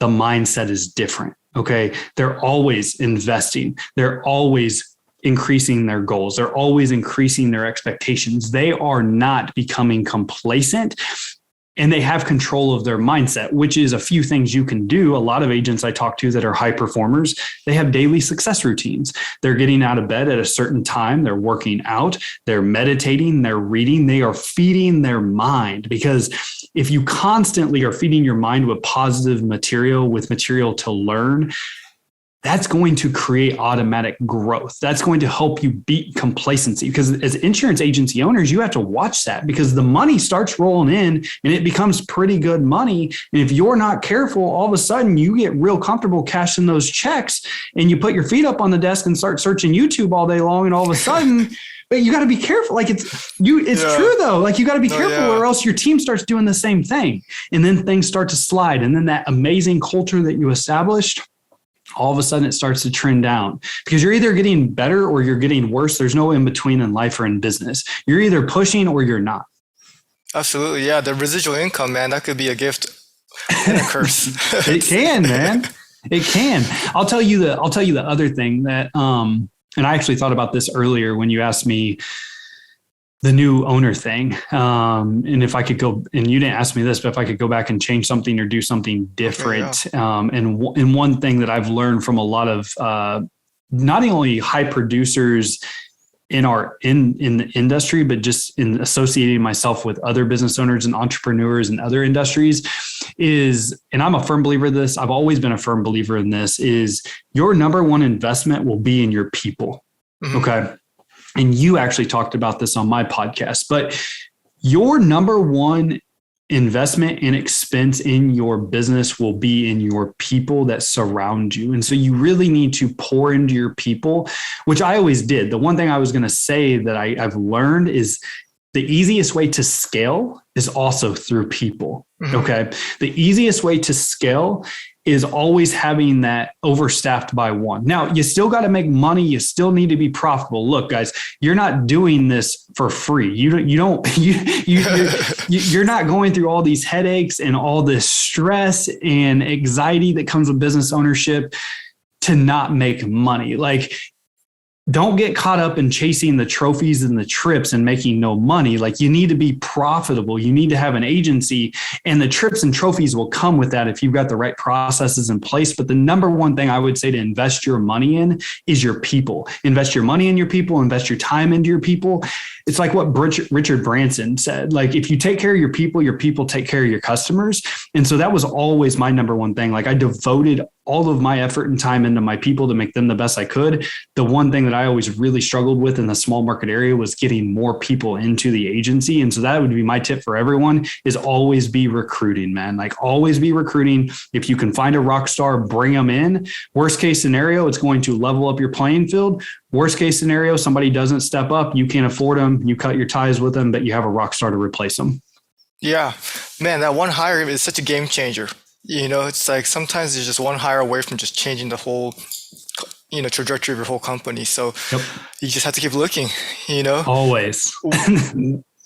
the mindset is different. Okay. They're always investing. They're always increasing their goals. They're always increasing their expectations. They are not becoming complacent. And they have control of their mindset, which is a few things you can do. A lot of agents I talk to that are high performers, they have daily success routines. They're getting out of bed at a certain time. They're working out, they're meditating, they're reading, they are feeding their mind. Because if you constantly are feeding your mind with positive material, with material to learn, that's going to create automatic growth. That's going to help you beat complacency, because as insurance agency owners, you have to watch that, because the money starts rolling in and it becomes pretty good money. And if you're not careful, all of a sudden you get real comfortable cashing those checks and you put your feet up on the desk and start searching YouTube all day long. And all of a sudden, but you got to be careful. Like it's true though. Like you got to be careful or else your team starts doing the same thing. And then things start to slide. And then that amazing culture that you established, all of a sudden it starts to trend down, because you're either getting better or you're getting worse. There's no in between in life or in business. You're either pushing or you're not. Absolutely. Yeah. The residual income, man, that could be a gift and a curse. It can, man. It can. I'll tell you the other thing that, and I actually thought about this earlier when you asked me the new owner thing. And if I could go, and you didn't ask me this, but if I could go back and change something or do something different. And one thing that I've learned from a lot of, not only high producers in the industry, but just in associating myself with other business owners and entrepreneurs in other industries is, and I'm a firm believer in this, I've always been a firm believer in this, is your number one investment will be in your people. Okay. And you actually talked about this on my podcast, but your number one investment and expense in your business will be in your people that surround you. And so you really need to pour into your people, which I always did. The one thing I was going to say that I've learned is the easiest way to scale is also through people. Mm-hmm. Okay. The easiest way to scale is always having that overstaffed by one. Now, you still got to make money. You still need to be profitable. Look, guys, you're not doing this for free. You're not going through all these headaches and all this stress and anxiety that comes with business ownership to not make money. Like, don't get caught up in chasing the trophies and the trips and making no money. Like, you need to be profitable. You need to have an agency, and the trips and trophies will come with that if you've got the right processes in place. But the number one thing I would say to invest your money in is your people. Invest your money in your people, invest your time into your people. It's like what Richard Branson said, like, if you take care of your people take care of your customers. And so that was always my number one thing. Like, I devoted all of my effort and time into my people to make them the best I could. The one thing that I always really struggled with in the small market area was getting more people into the agency. And so that would be my tip for everyone, is always be recruiting, man. Like, always be recruiting. If you can find a rock star, bring them in. Worst case scenario, it's going to level up your playing field. Worst case scenario, somebody doesn't step up. You can't afford them. You cut your ties with them, but you have a rock star to replace them. Yeah, man, that one hire is such a game changer. You know, it's like sometimes there's just one hire away from just changing the whole, trajectory of your whole company. So You just have to keep looking, Always.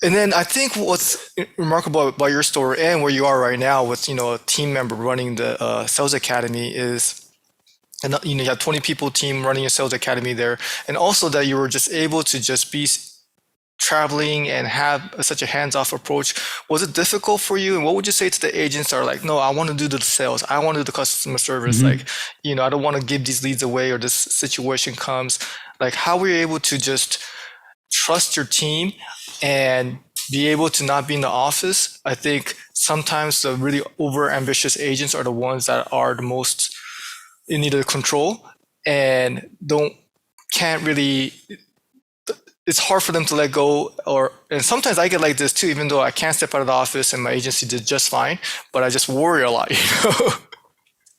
And then I think what's remarkable about your story and where you are right now with, a team member running the sales academy is, and you have 20 people team running your sales academy there. And also that you were just able to just be traveling and have such a hands-off approach. Was it difficult for you? And what would you say to the agents that are like, no, I want to do the sales. I want to do the customer service. Mm-hmm. Like, I don't want to give these leads away, or this situation comes. Like, how were you able to just trust your team and be able to not be in the office? I think sometimes the really over-ambitious agents are the ones that are the most in need of control and can't really. It's hard for them to let go, and sometimes I get like this too, even though I can't step out of the office and my agency did just fine, but I just worry a lot,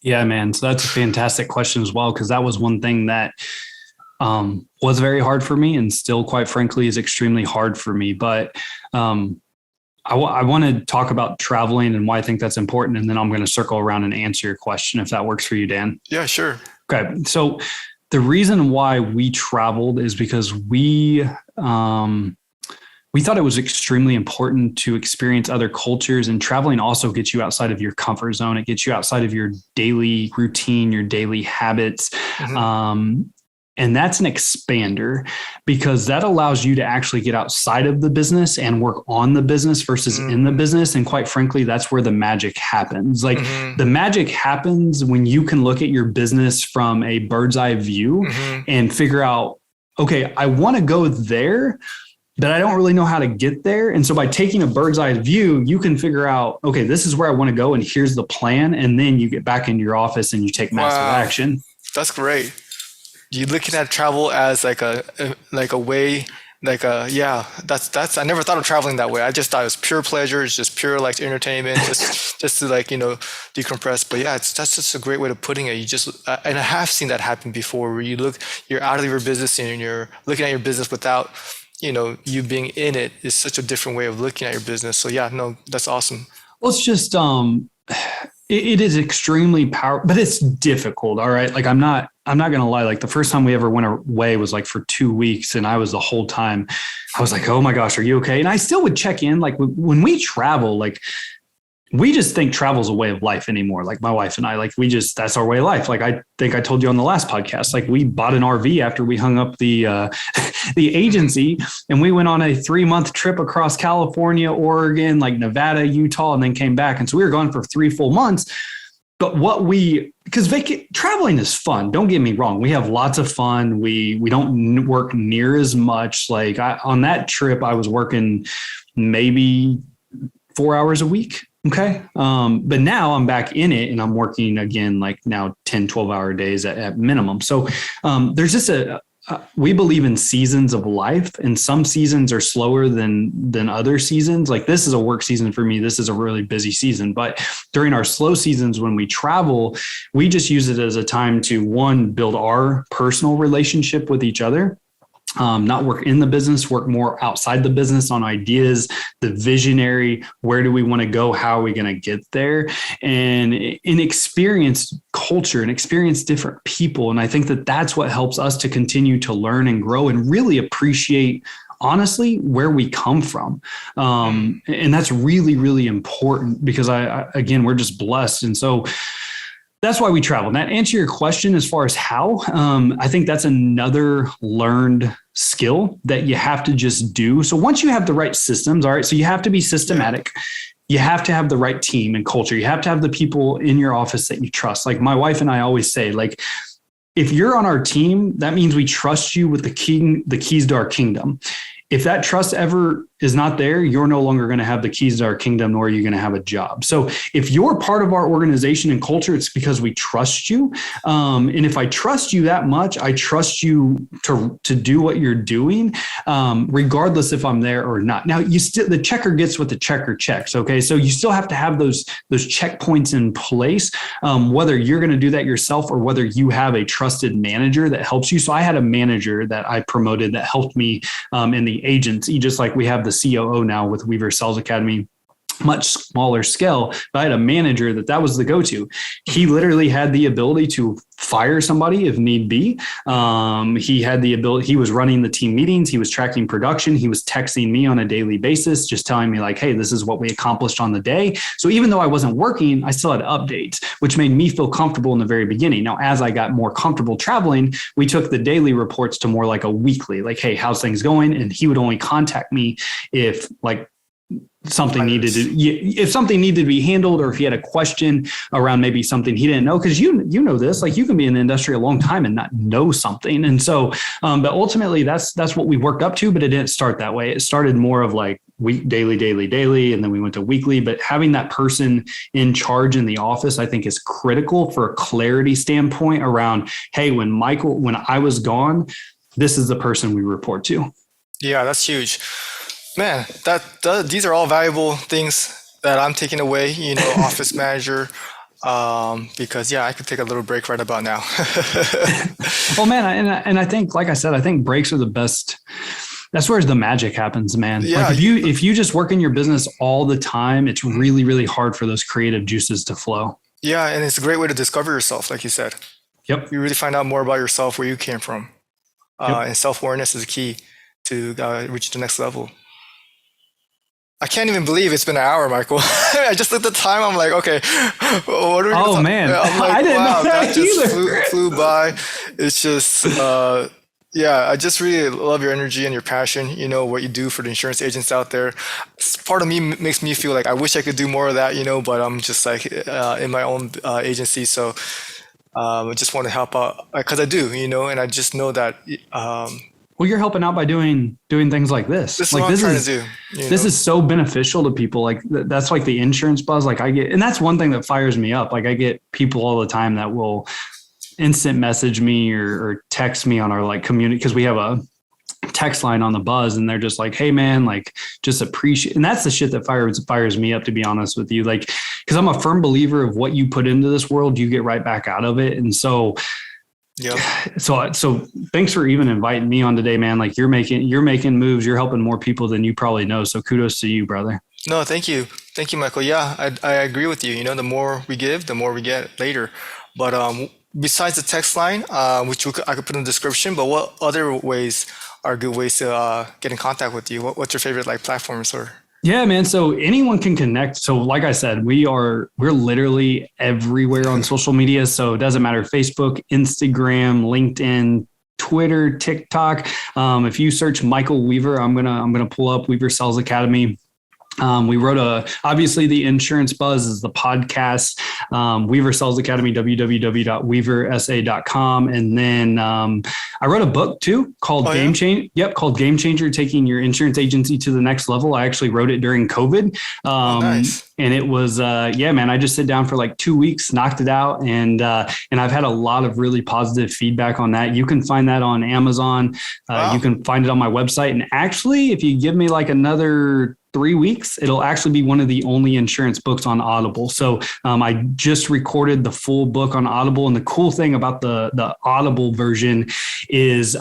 Yeah, man. So that's a fantastic question as well, because that was one thing that was very hard for me, and still, quite frankly, is extremely hard for me. But I want to talk about traveling and why I think that's important, and then I'm going to circle around and answer your question if that works for you, Dan. Yeah, sure. Okay. So the reason why we traveled is because we thought it was extremely important to experience other cultures, and traveling also gets you outside of your comfort zone. It gets you outside of your daily routine, your daily habits. Mm-hmm. And that's an expander, because that allows you to actually get outside of the business and work on the business versus in the business. And quite frankly, that's where the magic happens. Like the magic happens when you can look at your business from a bird's eye view and figure out, okay, I want to go there, but I don't really know how to get there. And so by taking a bird's eye view, you can figure out, okay, this is where I want to go, and here's the plan. And then you get back into your office and you take massive action. That's great. You looking at travel as like a way, that's I never thought of traveling that way. I just thought it was pure pleasure. It's just pure like entertainment, just to decompress. But yeah, that's just a great way of putting it. You just, and I have seen that happen before, where you're out of your business and you're looking at your business without, you being in it is such a different way of looking at your business. So yeah, no, that's awesome. Well, it's just, it is extremely powerful, but it's difficult. All right. Like, I'm not going to lie. Like, the first time we ever went away was like for 2 weeks. And I was the whole time, I was like, oh my gosh, are you okay? And I still would check in. Like, when we travel, like, we just think travel's a way of life anymore. Like, my wife and I, like, that's our way of life. Like, I think I told you on the last podcast, like, we bought an RV after we hung up the agency, and we went on a 3-month trip across California, Oregon, like Nevada, Utah, and then came back. And so we were gone for 3 full months. But because traveling is fun. Don't get me wrong. We have lots of fun. We don't work near as much. Like, on that trip, I was working maybe 4 hours a week. Okay. But now I'm back in it, and I'm working again, like now 10, 12-hour days at minimum. So there's just a we believe in seasons of life, and some seasons are slower than other seasons. Like this is a work season for me. This is a really busy season, but during our slow seasons, when we travel, we just use it as a time to, one, build our personal relationship with each other. Not work in the business, work more outside the business on ideas, the visionary, where do we want to go? How are we going to get there? And experience culture and experience different people. And I think that that's what helps us to continue to learn and grow and really appreciate, honestly, where we come from. And that's really, really important because again, we're just blessed. And so that's why we travel. And that answer your question as far as how, I think that's another learned skill that you have to just do. So once you have the right systems, all right, so you have to be systematic. You have to have the right team and culture. You have to have the people in your office that you trust. Like my wife and I always say, like, if you're on our team, that means we trust you with the keys to our kingdom. If that trust ever is not there, you're no longer going to have the keys to our kingdom, nor are you going to have a job. So if you're part of our organization and culture, it's because we trust you. And if I trust you that much, I trust you to do what you're doing, regardless if I'm there or not. Now, the checker gets what the checker checks. Okay. So you still have to have those checkpoints in place, whether you're going to do that yourself or whether you have a trusted manager that helps you. So I had a manager that I promoted that helped me in the agency, just like we have the COO now with Weaver Sales Academy, much smaller scale. But I had a manager that was the go-to. He literally had the ability to fire somebody if need be. He had the ability, he was running the team meetings. He was tracking production. He was texting me on a daily basis, just telling me like, hey, this is what we accomplished on the day. So even though I wasn't working, I still had updates, which made me feel comfortable in the very beginning. Now, as I got more comfortable traveling, we took the daily reports to more like a weekly, like, hey, how's things going? And he would only contact me if like something needed to be handled, or if he had a question around maybe something he didn't know, because you know this, like you can be in the industry a long time and not know something. And so, but ultimately that's what we worked up to, but it didn't start that way. It started more of like daily, and then we went to weekly. But having that person in charge in the office, I think is critical for a clarity standpoint around, hey, when I was gone, this is the person we report to. Yeah, that's huge. Man, these are all valuable things that I'm taking away, office manager, because I could take a little break right about now. Well, man, and I think, like I said, I think breaks are the best. That's where the magic happens, man. Yeah. Like if you just work in your business all the time, it's really, really hard for those creative juices to flow. Yeah, and it's a great way to discover yourself, like you said. Yep. You really find out more about yourself, where you came from. And self-awareness is key to reach the next level. I can't even believe it's been an hour, Michael. I just looked at the time. I'm like, okay, what are we Oh, man. I'm like, I didn't know that just either. flew by. It's just, I just really love your energy and your passion, what you do for the insurance agents out there. Part of me makes me feel like I wish I could do more of that, but I'm just like in my own agency. So I just want to help out because I do, and I just know that well, you're helping out by doing things like this. This is what I'm trying to do. This is so beneficial to people. Like that's like the insurance buzz. Like I get, and that's one thing that fires me up. Like I get people all the time that will instant message me or text me on our like community, because we have a text line on the buzz, and they're just like, hey man, like just appreciate. And that's the shit that fires me up, to be honest with you. Like, because I'm a firm believer of what you put into this world, you get right back out of it. And so So thanks for even inviting me on today, man. Like you're making moves, you're helping more people than you probably know. So kudos to you, brother. No, thank you. Thank you, Michael. Yeah, I agree with you. The more we give, the more we get later. But besides the text line, which I could put in the description, but what other ways are good ways to get in contact with you? What's your favorite like platforms or? Yeah, man. So anyone can connect. So like I said, we're literally everywhere on social media. So it doesn't matter. Facebook, Instagram, LinkedIn, Twitter, TikTok. If you search Michael Weaver, I'm going to pull up Weaver Sales Academy. We wrote obviously the Insurance Buzz is the podcast, Weaver Sales Academy, www.weaversa.com. And then I wrote a book too called Game Changer, taking your insurance agency to the next level. I actually wrote it during COVID. Nice. and it was yeah, man. I just sit down for like 2 weeks, knocked it out, and I've had a lot of really positive feedback on that. You can find that on Amazon. Wow. You can find it on my website, and actually, if you give me like another 3 weeks, it'll actually be one of the only insurance books on Audible. So I just recorded the full book on Audible, and the cool thing about the Audible version is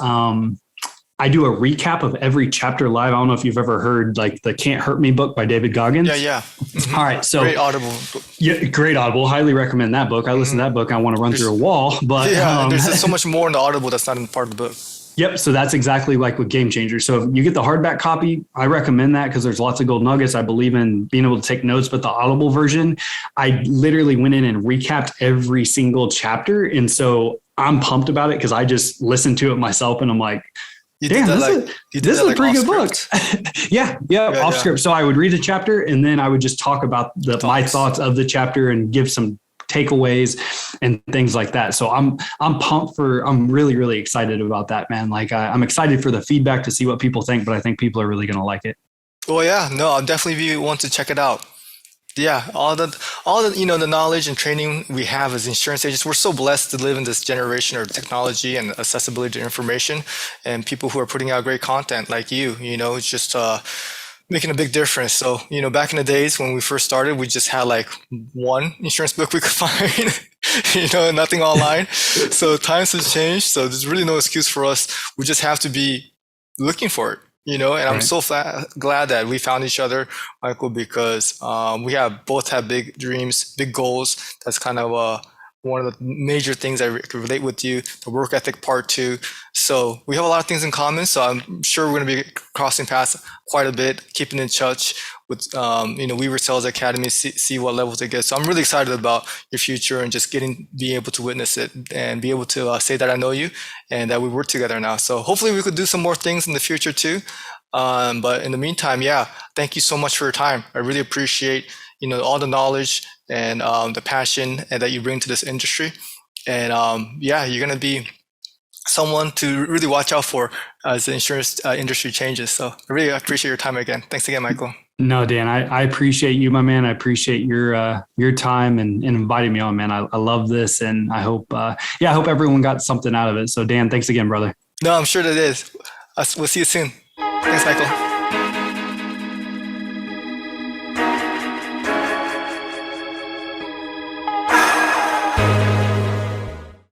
I do a recap of every chapter live. I don't know if you've ever heard like the Can't Hurt Me book by David Goggins. Yeah. Mm-hmm. All right. So great Audible. Yeah, great Audible. Highly recommend that book. I listen to that book. I want to run through a wall, but there's just so much more in the Audible that's not in part of the book. Yep. So that's exactly like with Game Changer. So if you get the hardback copy, I recommend that because there's lots of gold nuggets. I believe in being able to take notes, but the Audible version, I literally went in and recapped every single chapter. And so I'm pumped about it because I just listened to it myself and I'm like, damn, this is a pretty good book. Yeah, off script. So I would read a chapter and then I would just talk about my thoughts of the chapter and give some takeaways and things like that. So I'm really, really excited about that, man. Like I'm excited for the feedback to see what people think, but I think people are really going to like it. Well, yeah, no, I'll definitely want to check it out. Yeah, all the the knowledge and training we have as insurance agents, we're so blessed to live in this generation of technology and accessibility to information, and people who are putting out great content like you. It's just making a big difference. So back in the days when we first started, we just had like one insurance book we could find, nothing online. So times have changed. So there's really no excuse for us. We just have to be looking for it. And I'm so glad that we found each other, Michael, because we both have big dreams, big goals. That's kind of one of the major things I could relate with you, the work ethic part too. So we have a lot of things in common. So I'm sure we're going to be crossing paths quite a bit, keeping in touch with, Weaver Sales Academy, see what levels it gets. So I'm really excited about your future and just being able to witness it and be able to say that I know you and that we work together now. So hopefully we could do some more things in the future too. But in the meantime, thank you so much for your time. I really appreciate, all the knowledge and the passion that you bring to this industry. And you're going to be someone to really watch out for as the insurance industry changes. So I really appreciate your time again. Thanks again, Michael. No, Dan, I appreciate you, my man. I appreciate your time and inviting me on, man. I love this, and I hope everyone got something out of it. So Dan, thanks again, brother. No, I'm sure that is. We'll see you soon. Thanks, Michael.